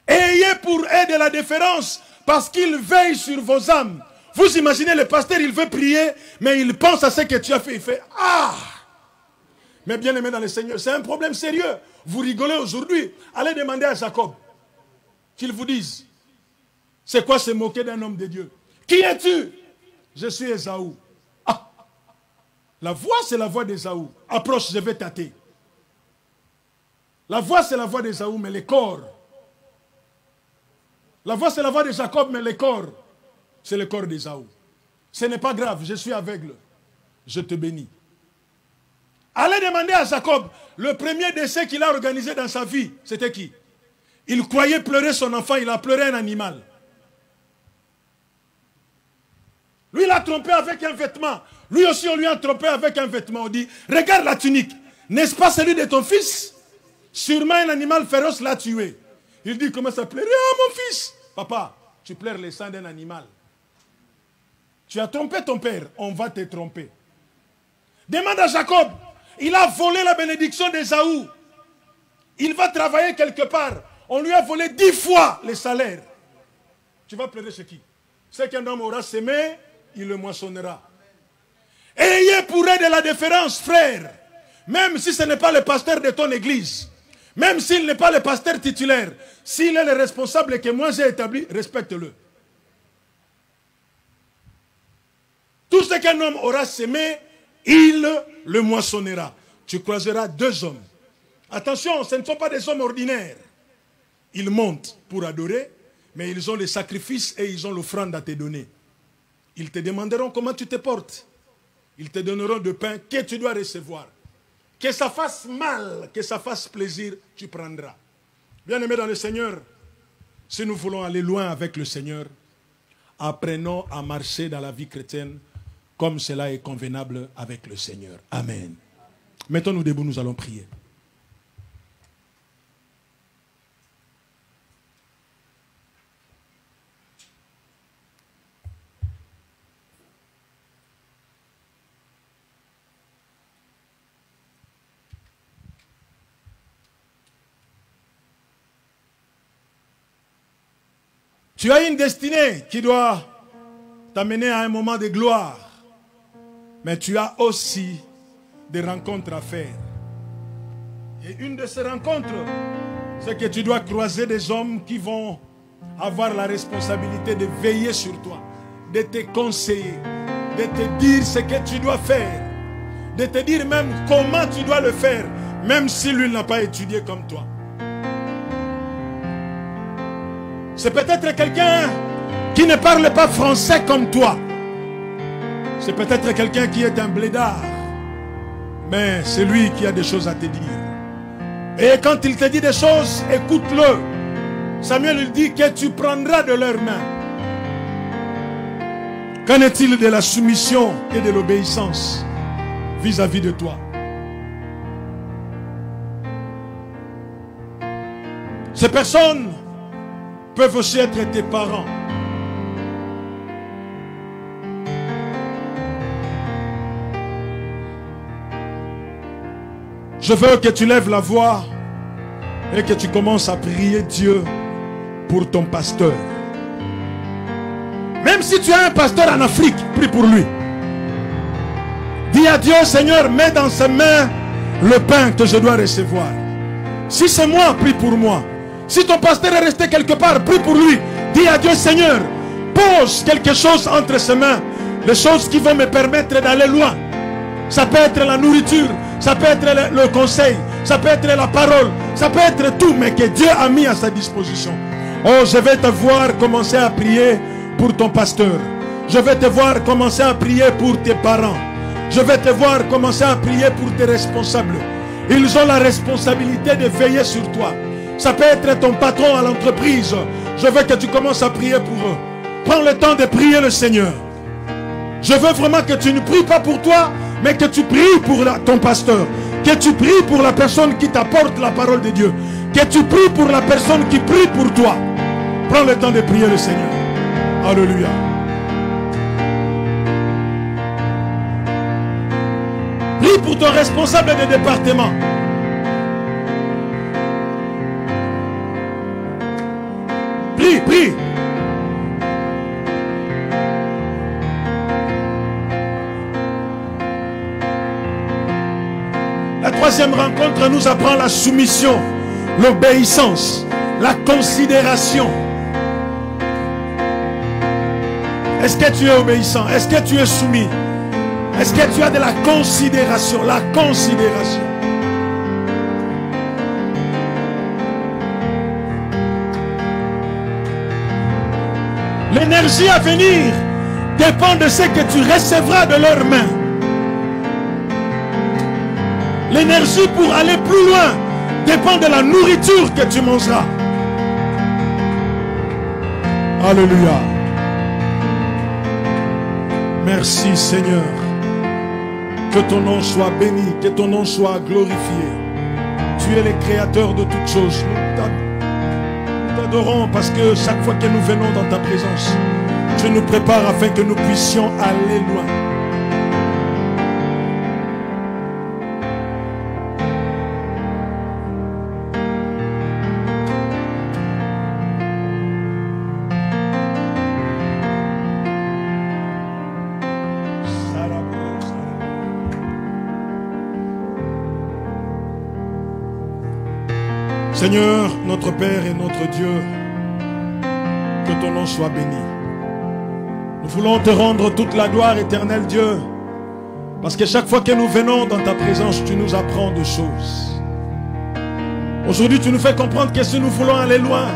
Ayez pour elle de la déférence, parce qu'il veille sur vos âmes. Vous imaginez, le pasteur, il veut prier, mais il pense à ce que tu as fait. Il fait, ah! Mais bien aimé dans le Seigneur, c'est un problème sérieux. Vous rigolez aujourd'hui. Allez demander à Jacob qu'il vous dise, c'est quoi se moquer d'un homme de Dieu? Qui es-tu? Je suis Ésaü. Ah! La voix, c'est la voix d'Ésaü. Approche, je vais tâter. La voix, c'est la voix d'Ésaü, mais le corps. La voix, c'est la voix de Jacob, mais le corps, c'est le corps d'Ésaü. Ce n'est pas grave, je suis aveugle. Je te bénis. Allez demander à Jacob, le premier décès qu'il a organisé dans sa vie, c'était qui? Il croyait pleurer son enfant, il a pleuré un animal. Lui, il a trompé avec un vêtement. Lui aussi, on lui a trompé avec un vêtement. On dit, regarde la tunique. N'est-ce pas celui de ton fils? Sûrement un animal féroce l'a tué. Il dit, comment ça pleurer? Oh, mon fils! Papa, tu pleures le sang d'un animal. Tu as trompé ton père, on va te tromper. Demande à Jacob. Il a volé la bénédiction d'Ésaü. Il va travailler quelque part. On lui a volé 10 fois le salaire. Tu vas pleurer chez qui? C'est qu'un homme aura semé, il le moissonnera. Ayez pour elle de la déférence, frère. Même si ce n'est pas le pasteur de ton église. Même s'il n'est pas le pasteur titulaire, s'il est le responsable que moi j'ai établi, respecte-le. Tout ce qu'un homme aura semé, il le moissonnera. Tu croiseras 2 hommes. Attention, ce ne sont pas des hommes ordinaires. Ils montent pour adorer, mais ils ont les sacrifices et ils ont l'offrande à te donner. Ils te demanderont comment tu te portes. Ils te donneront de pain que tu dois recevoir. Que ça fasse mal, que ça fasse plaisir, tu prendras. Bien-aimés dans le Seigneur, si nous voulons aller loin avec le Seigneur, apprenons à marcher dans la vie chrétienne comme cela est convenable avec le Seigneur. Amen. Mettons-nous debout, nous allons prier. Tu as une destinée qui doit t'amener à un moment de gloire. Mais tu as aussi des rencontres à faire. Et une de ces rencontres, c'est que tu dois croiser des hommes qui vont avoir la responsabilité de veiller sur toi, de te conseiller, de te dire ce que tu dois faire, de te dire même comment tu dois le faire, même si lui n'a pas étudié comme toi. C'est peut-être quelqu'un qui ne parle pas français comme toi. C'est peut-être quelqu'un qui est un blédard. Mais c'est lui qui a des choses à te dire. Et quand il te dit des choses, écoute-le. Samuel lui dit que tu prendras de leurs mains. Qu'en est-il de la soumission et de l'obéissance vis-à-vis de toi? Ces personnes peuvent aussi être tes parents. Je veux que tu lèves la voix et que tu commences à prier Dieu pour ton pasteur. Même si tu as un pasteur en Afrique, prie pour lui. Dis à Dieu, Seigneur, mets dans ses mains le pain que je dois recevoir. Si c'est moi, prie pour moi. Si ton pasteur est resté quelque part, prie pour lui. Dis à Dieu, Seigneur, pose quelque chose entre ses mains. Les choses qui vont me permettre d'aller loin. Ça peut être la nourriture, ça peut être le conseil, ça peut être la parole, ça peut être tout, mais que Dieu a mis à sa disposition. Oh, je vais te voir commencer à prier pour ton pasteur. Je vais te voir commencer à prier pour tes parents. Je vais te voir commencer à prier pour tes responsables. Ils ont la responsabilité de veiller sur toi. Ça peut être ton patron à l'entreprise. Je veux que tu commences à prier pour eux. Prends le temps de prier le Seigneur. Je veux vraiment que tu ne pries pas pour toi, mais que tu pries pour ton pasteur. Que tu pries pour la personne qui t'apporte la parole de Dieu. Que tu pries pour la personne qui prie pour toi. Prends le temps de prier le Seigneur. Alléluia. Prie pour ton responsable de département. Prie, prie. La troisième rencontre nous apprend la soumission, l'obéissance, la considération. Est-ce que tu es obéissant? Est-ce que tu es soumis? Est-ce que tu as de la considération? La considération. L'énergie à venir dépend de ce que tu recevras de leurs mains. L'énergie pour aller plus loin dépend de la nourriture que tu mangeras. Alléluia. Merci Seigneur. Que ton nom soit béni, que ton nom soit glorifié. Tu es le créateur de toutes choses. Nous t'adorons parce que chaque fois que nous venons dans ta présence, tu nous prépares afin que nous puissions aller loin. Seigneur, notre Père et notre Dieu, que ton nom soit béni. Nous voulons te rendre toute la gloire, éternel Dieu, parce que chaque fois que nous venons dans ta présence, tu nous apprends de choses. Aujourd'hui, tu nous fais comprendre que si nous voulons aller loin,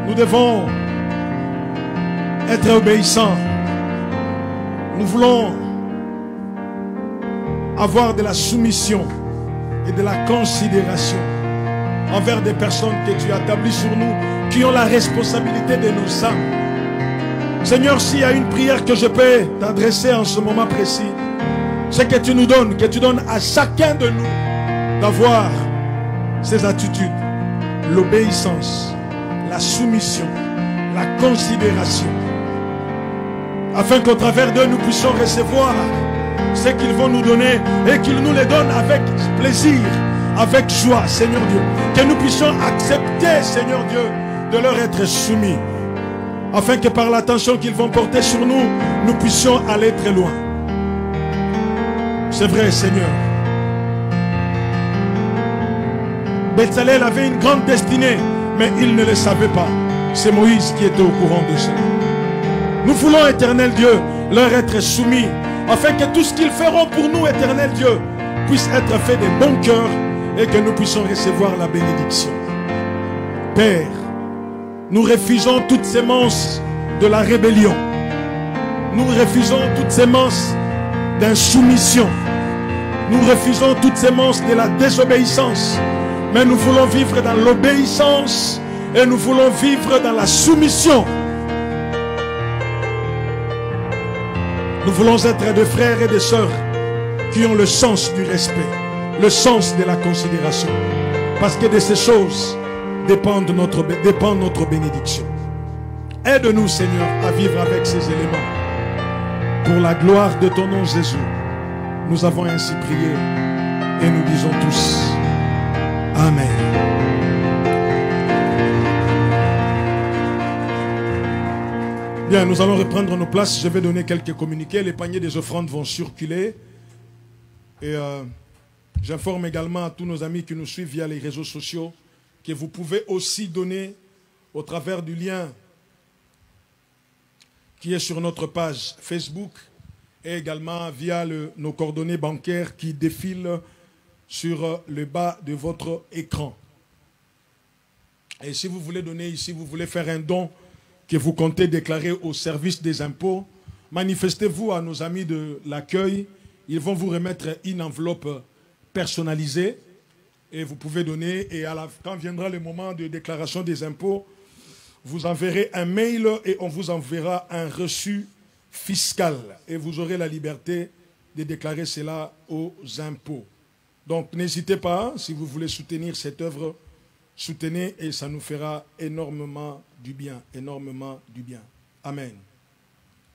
nous devons être obéissants. Nous voulons avoir de la soumission et de la considération envers des personnes que tu as établies sur nous, qui ont la responsabilité de nos âmes. Seigneur, s'il y a une prière que je peux t'adresser en ce moment précis, c'est que tu nous donnes, que tu donnes à chacun de nous d'avoir ces attitudes, l'obéissance, la soumission, la considération, afin qu'au travers d'eux, nous puissions recevoir ce qu'ils vont nous donner et qu'ils nous les donnent avec plaisir, avec joie, Seigneur Dieu. Que nous puissions accepter, Seigneur Dieu, de leur être soumis, afin que par l'attention qu'ils vont porter sur nous, nous puissions aller très loin. C'est vrai, Seigneur. Bezalel avait une grande destinée, mais il ne le savait pas. C'est Moïse qui était au courant de cela. Nous voulons, éternel Dieu, leur être soumis, afin que tout ce qu'ils feront pour nous, éternel Dieu, puisse être fait de bon cœur et que nous puissions recevoir la bénédiction. Père, nous refusons toute sémence de la rébellion. Nous refusons toute sémence d'insoumission. Nous refusons toute sémence de la désobéissance. Mais nous voulons vivre dans l'obéissance et nous voulons vivre dans la soumission. Nous voulons être des frères et des sœurs qui ont le sens du respect, le sens de la considération. Parce que de ces choses dépend notre bénédiction. Aide-nous, Seigneur, à vivre avec ces éléments. Pour la gloire de ton nom, Jésus, nous avons ainsi prié et nous disons tous Amen. Bien, nous allons reprendre nos places. Je vais donner quelques communiqués. Les paniers des offrandes vont circuler. Et j'informe également à tous nos amis qui nous suivent via les réseaux sociaux que vous pouvez aussi donner au travers du lien qui est sur notre page Facebook et également via nos coordonnées bancaires qui défilent sur le bas de votre écran. Et si vous voulez donner ici, vous voulez faire un don que vous comptez déclarer au service des impôts, manifestez-vous à nos amis de l'accueil. Ils vont vous remettre une enveloppe personnalisée et vous pouvez donner. Et quand viendra le moment de déclaration des impôts, vous enverrez un mail et on vous enverra un reçu fiscal. Et vous aurez la liberté de déclarer cela aux impôts. Donc n'hésitez pas, si vous voulez soutenir cette œuvre, soutenez et ça nous fera énormément du bien, énormément du bien. Amen.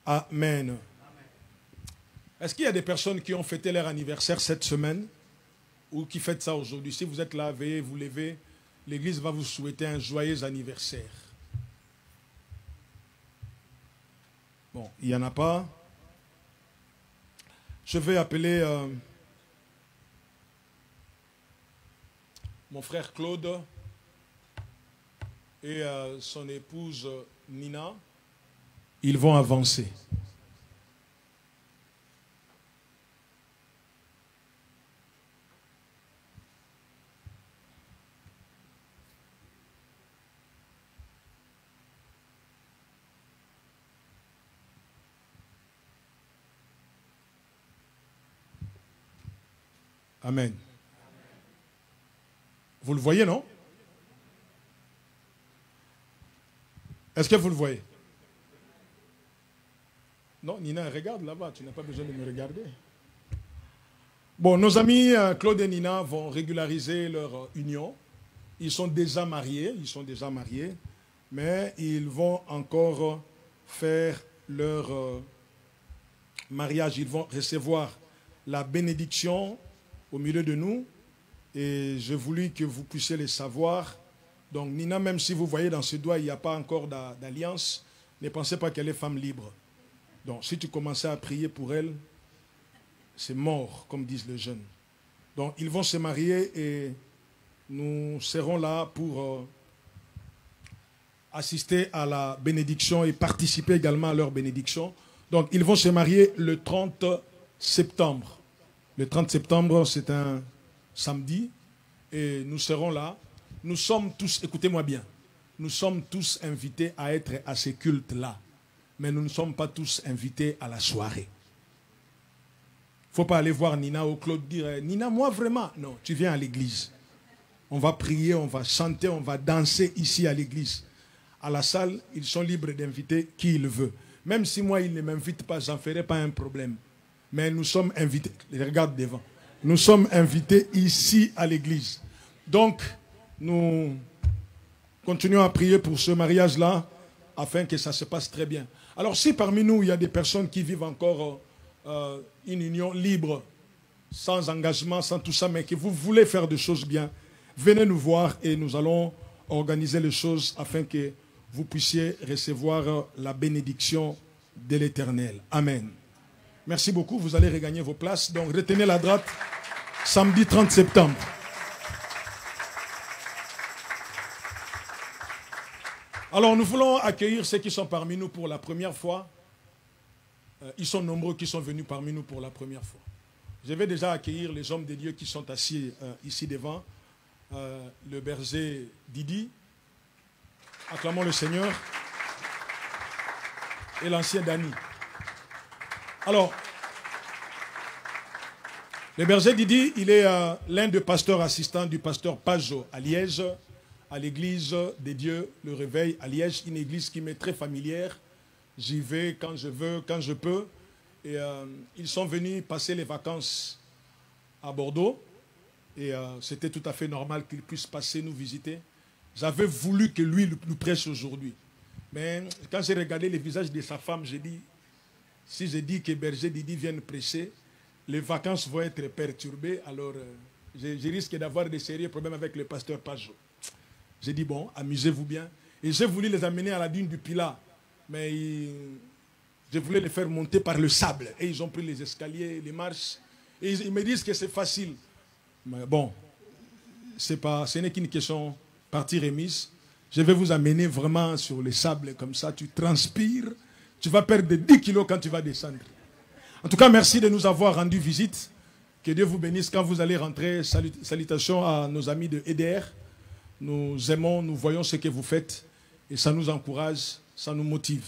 Amen. Est-ce qu'il y a des personnes qui ont fêté leur anniversaire cette semaine ou qui fêtent ça aujourd'hui? Si vous êtes là, veuillez vous lever. L'Église va vous souhaiter un joyeux anniversaire. Bon, il n'y en a pas. Je vais appeler mon frère Claude et son épouse Nina. Ils vont avancer. Amen. Vous le voyez, non? Est-ce que vous le voyez? Non, Nina, regarde là-bas, tu n'as pas besoin de me regarder. Bon, nos amis Claude et Nina vont régulariser leur union. Ils sont déjà mariés, mais ils vont encore faire leur mariage. Ils vont recevoir la bénédiction au milieu de nous. Et j'ai voulu que vous puissiez les savoir. Donc Nina, même si vous voyez dans ses doigts, il n'y a pas encore d'alliance, ne pensez pas qu'elle est femme libre. Donc si tu commençais à prier pour elle, c'est mort, comme disent les jeunes. Donc ils vont se marier et nous serons là pour assister à la bénédiction et participer également à leur bénédiction. Donc, ils vont se marier le 30 septembre. Le 30 septembre, c'est un samedi et nous serons là. Nous sommes tous, écoutez-moi bien, nous sommes tous invités à être à ces cultes-là. Mais nous ne sommes pas tous invités à la soirée. Il ne faut pas aller voir Nina ou Claude dire « Nina, moi vraiment ». Non, tu viens à l'église. On va prier, on va chanter, on va danser ici à l'église. À la salle, ils sont libres d'inviter qui ils veulent. Même si moi, ils ne m'invitent pas, j'en ferai pas un problème. Mais nous sommes invités. Regarde devant. Nous sommes invités ici à l'église. Donc, nous continuons à prier pour ce mariage-là afin que ça se passe très bien. Alors, si parmi nous, il y a des personnes qui vivent encore une union libre, sans engagement, sans tout ça, mais que vous voulez faire des choses bien, venez nous voir et nous allons organiser les choses afin que vous puissiez recevoir la bénédiction de l'Éternel. Amen. Merci beaucoup. Vous allez regagner vos places. Donc, retenez la date, samedi 30 septembre. Alors, nous voulons accueillir ceux qui sont parmi nous pour la première fois. Ils sont nombreux qui sont venus parmi nous pour la première fois. Je vais déjà accueillir les hommes de Dieu qui sont assis ici devant. Le berger Didi. Acclamons le Seigneur. Et l'ancien Dani. Alors, le berger Didi, il est l'un des pasteurs assistants du pasteur Pajot à Liège, à l'église des dieux, le Réveil à Liège, une église qui m'est très familière. J'y vais quand je veux, quand je peux. Et ils sont venus passer les vacances à Bordeaux. Et c'était tout à fait normal qu'ils puissent passer nous visiter. J'avais voulu que lui nous prêche aujourd'hui. Mais quand j'ai regardé les visages de sa femme, j'ai dit, si je dis que berger Didi vienne prêcher, les vacances vont être perturbées. Alors, je risque d'avoir des sérieux problèmes avec le pasteur Pajot. J'ai dit, bon, amusez-vous bien. Et j'ai voulu les amener à la dune du Pilat. Mais je voulais les faire monter par le sable. Et ils ont pris les escaliers, les marches. Et ils me disent que c'est facile. Mais bon, ce n'est qu'une question partie remise. Je vais vous amener vraiment sur les sables comme ça. Tu transpires. Tu vas perdre 10 kilos quand tu vas descendre. En tout cas, merci de nous avoir rendu visite. Que Dieu vous bénisse quand vous allez rentrer. Salutations à nos amis de EDR. Nous aimons, nous voyons ce que vous faites. Et ça nous encourage, ça nous motive.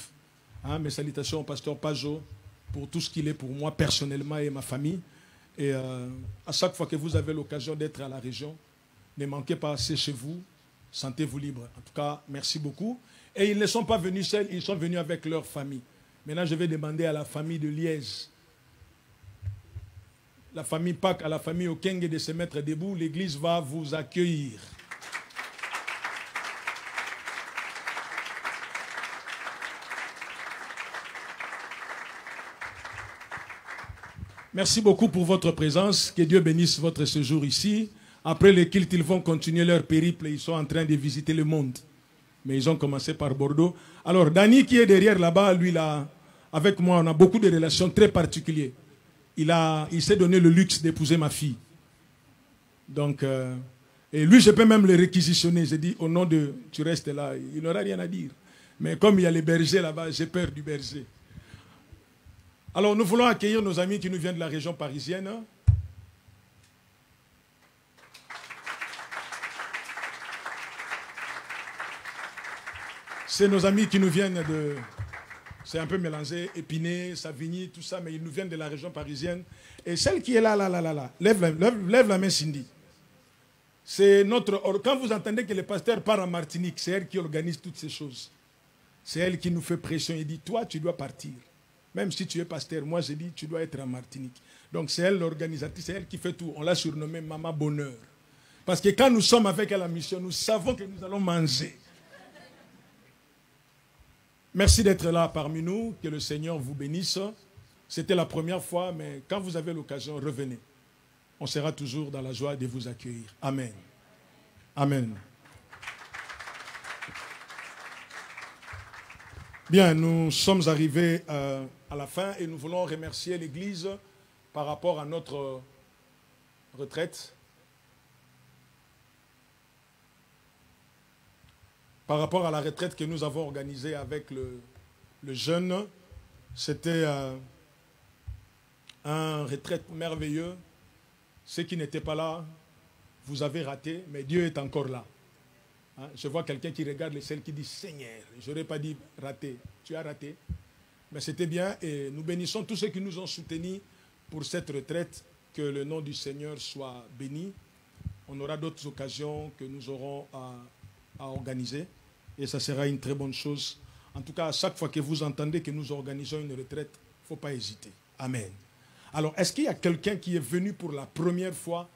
Hein, mes salutations au pasteur Pajot pour tout ce qu'il est pour moi personnellement et ma famille. Et à chaque fois que vous avez l'occasion d'être à la région, ne manquez pas, c'est chez vous, sentez-vous libre. En tout cas, merci beaucoup. Et ils ne sont pas venus seuls, ils sont venus avec leur famille. Maintenant, je vais demander à la famille de Liège, la famille Pâques, à la famille Okenge de se mettre debout. L'église va vous accueillir. Merci beaucoup pour votre présence. Que Dieu bénisse votre séjour ici. Après les cultes, ils vont continuer leur périple. Ils sont en train de visiter le monde. Mais ils ont commencé par Bordeaux. Alors, Dani qui est derrière là-bas, lui, là, avec moi, on a beaucoup de relations très particulières. Il s'est donné le luxe d'épouser ma fille. Donc, et lui, je peux même le réquisitionner. J'ai dit, au nom de... Tu restes là, il n'aura rien à dire. Mais comme il y a les bergers là-bas, j'ai peur du berger. Alors, nous voulons accueillir nos amis qui nous viennent de la région parisienne. C'est nos amis qui nous viennent de... C'est un peu mélangé, Épinay, Savigny, tout ça, mais ils nous viennent de la région parisienne. Et celle qui est là, lève la main, Cindy. C'est notre... Quand vous entendez que le pasteur part en Martinique, c'est elle qui organise toutes ces choses. C'est elle qui nous fait pression et dit, toi, tu dois partir. Même si tu es pasteur, moi je dis, tu dois être en Martinique. Donc c'est elle l'organisatrice, c'est elle qui fait tout. On l'a surnommée Maman Bonheur. Parce que quand nous sommes avec elle à la mission, nous savons que nous allons manger. Merci d'être là parmi nous, que le Seigneur vous bénisse. C'était la première fois, mais quand vous avez l'occasion, revenez. On sera toujours dans la joie de vous accueillir. Amen. Amen. Bien, nous sommes arrivés à la fin et nous voulons remercier l'Église par rapport à notre retraite. par rapport à la retraite que nous avons organisée avec le jeune. C'était un retraite merveilleux. Ceux qui n'étaient pas là, vous avez raté, mais Dieu est encore là. Hein? Je vois quelqu'un qui regarde les selles qui dit « Seigneur ». Je n'aurais pas dit « raté ». Tu as raté. Mais c'était bien et nous bénissons tous ceux qui nous ont soutenus pour cette retraite. Que le nom du Seigneur soit béni. On aura d'autres occasions que nous aurons à organiser. Et ça sera une très bonne chose. En tout cas, à chaque fois que vous entendez que nous organisons une retraite, il ne faut pas hésiter. Amen. Alors, est-ce qu'il y a quelqu'un qui est venu pour la première fois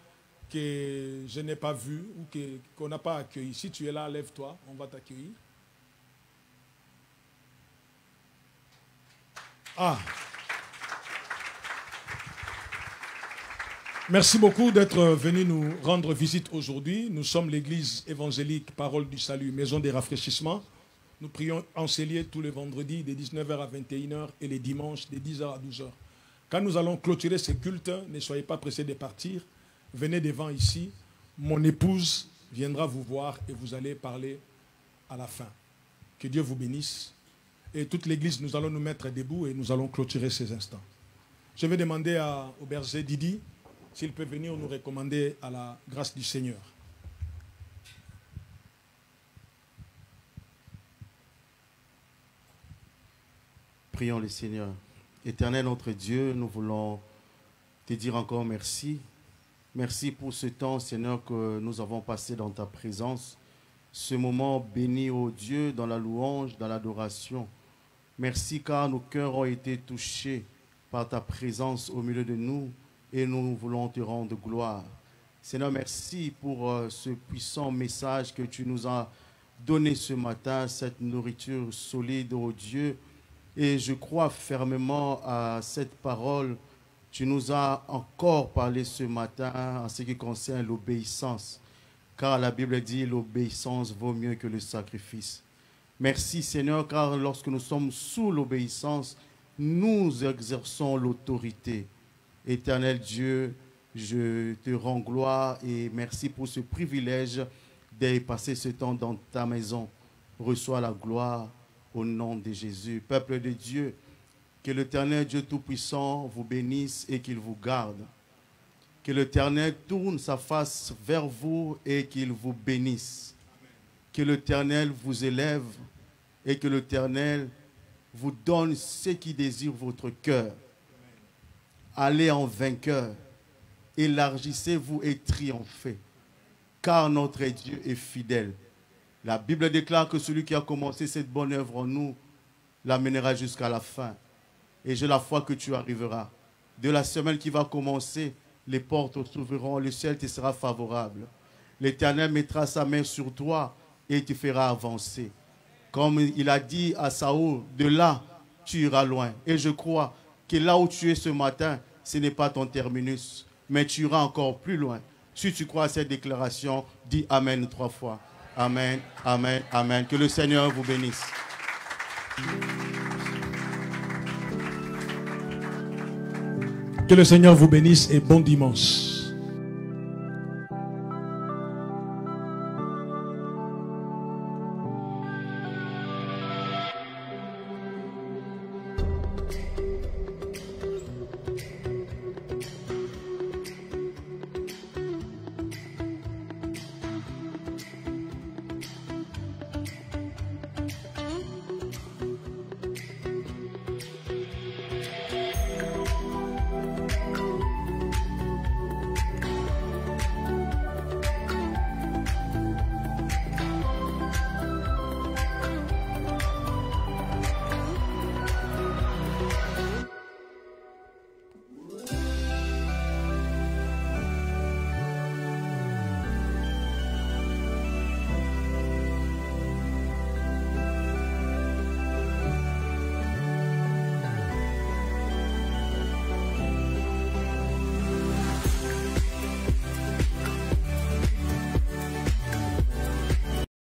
que je n'ai pas vu ou qu'on n'a pas accueilli? Si tu es là, lève-toi, on va t'accueillir. Ah. Merci beaucoup d'être venu nous rendre visite aujourd'hui. Nous sommes l'église évangélique Parole du Salut, Maison des Rafraîchissements. Nous prions en cellier tous les vendredis de 19h à 21h et les dimanches de 10h à 12h. Quand nous allons clôturer ces cultes, ne soyez pas pressés de partir. Venez devant ici. Mon épouse viendra vous voir et vous allez parler à la fin. Que Dieu vous bénisse. Et toute l'église, nous allons nous mettre debout et nous allons clôturer ces instants. Je vais demander au berger Didi s'il peut venir nous recommander à la grâce du Seigneur. Prions le Seigneur. Éternel notre Dieu, nous voulons te dire encore merci. Merci pour ce temps, Seigneur, que nous avons passé dans ta présence. Ce moment béni, ô Dieu, dans la louange, dans l'adoration. Merci car nos cœurs ont été touchés par ta présence au milieu de nous et nous voulons te rendre gloire. Seigneur, merci pour ce puissant message que tu nous as donné ce matin, cette nourriture solide, ô Dieu. Et je crois fermement à cette parole. Tu nous as encore parlé ce matin en ce qui concerne l'obéissance. Car la Bible dit l'obéissance vaut mieux que le sacrifice. Merci Seigneur, car lorsque nous sommes sous l'obéissance, nous exerçons l'autorité. Éternel Dieu, je te rends gloire et merci pour ce privilège d'être passé ce temps dans ta maison. Reçois la gloire au nom de Jésus. Peuple de Dieu, que l'Éternel Dieu Tout-Puissant vous bénisse et qu'il vous garde. Que l'Éternel tourne sa face vers vous et qu'il vous bénisse. Que l'Éternel vous élève et que l'Éternel vous donne ce qui désire votre cœur. Allez en vainqueur, élargissez-vous et triomphez, car notre Dieu est fidèle. La Bible déclare que celui qui a commencé cette bonne œuvre en nous l'amènera jusqu'à la fin. Et j'ai la foi que tu arriveras. De la semaine qui va commencer, les portes s'ouvriront, le ciel te sera favorable. L'Éternel mettra sa main sur toi et te fera avancer. Comme il a dit à Saül, de là, tu iras loin. Et je crois que là où tu es ce matin, ce n'est pas ton terminus, mais tu iras encore plus loin. Si tu crois à cette déclaration, dis Amen 3 fois. Amen, Amen, Amen. Que le Seigneur vous bénisse. Que le Seigneur vous bénisse et bon dimanche.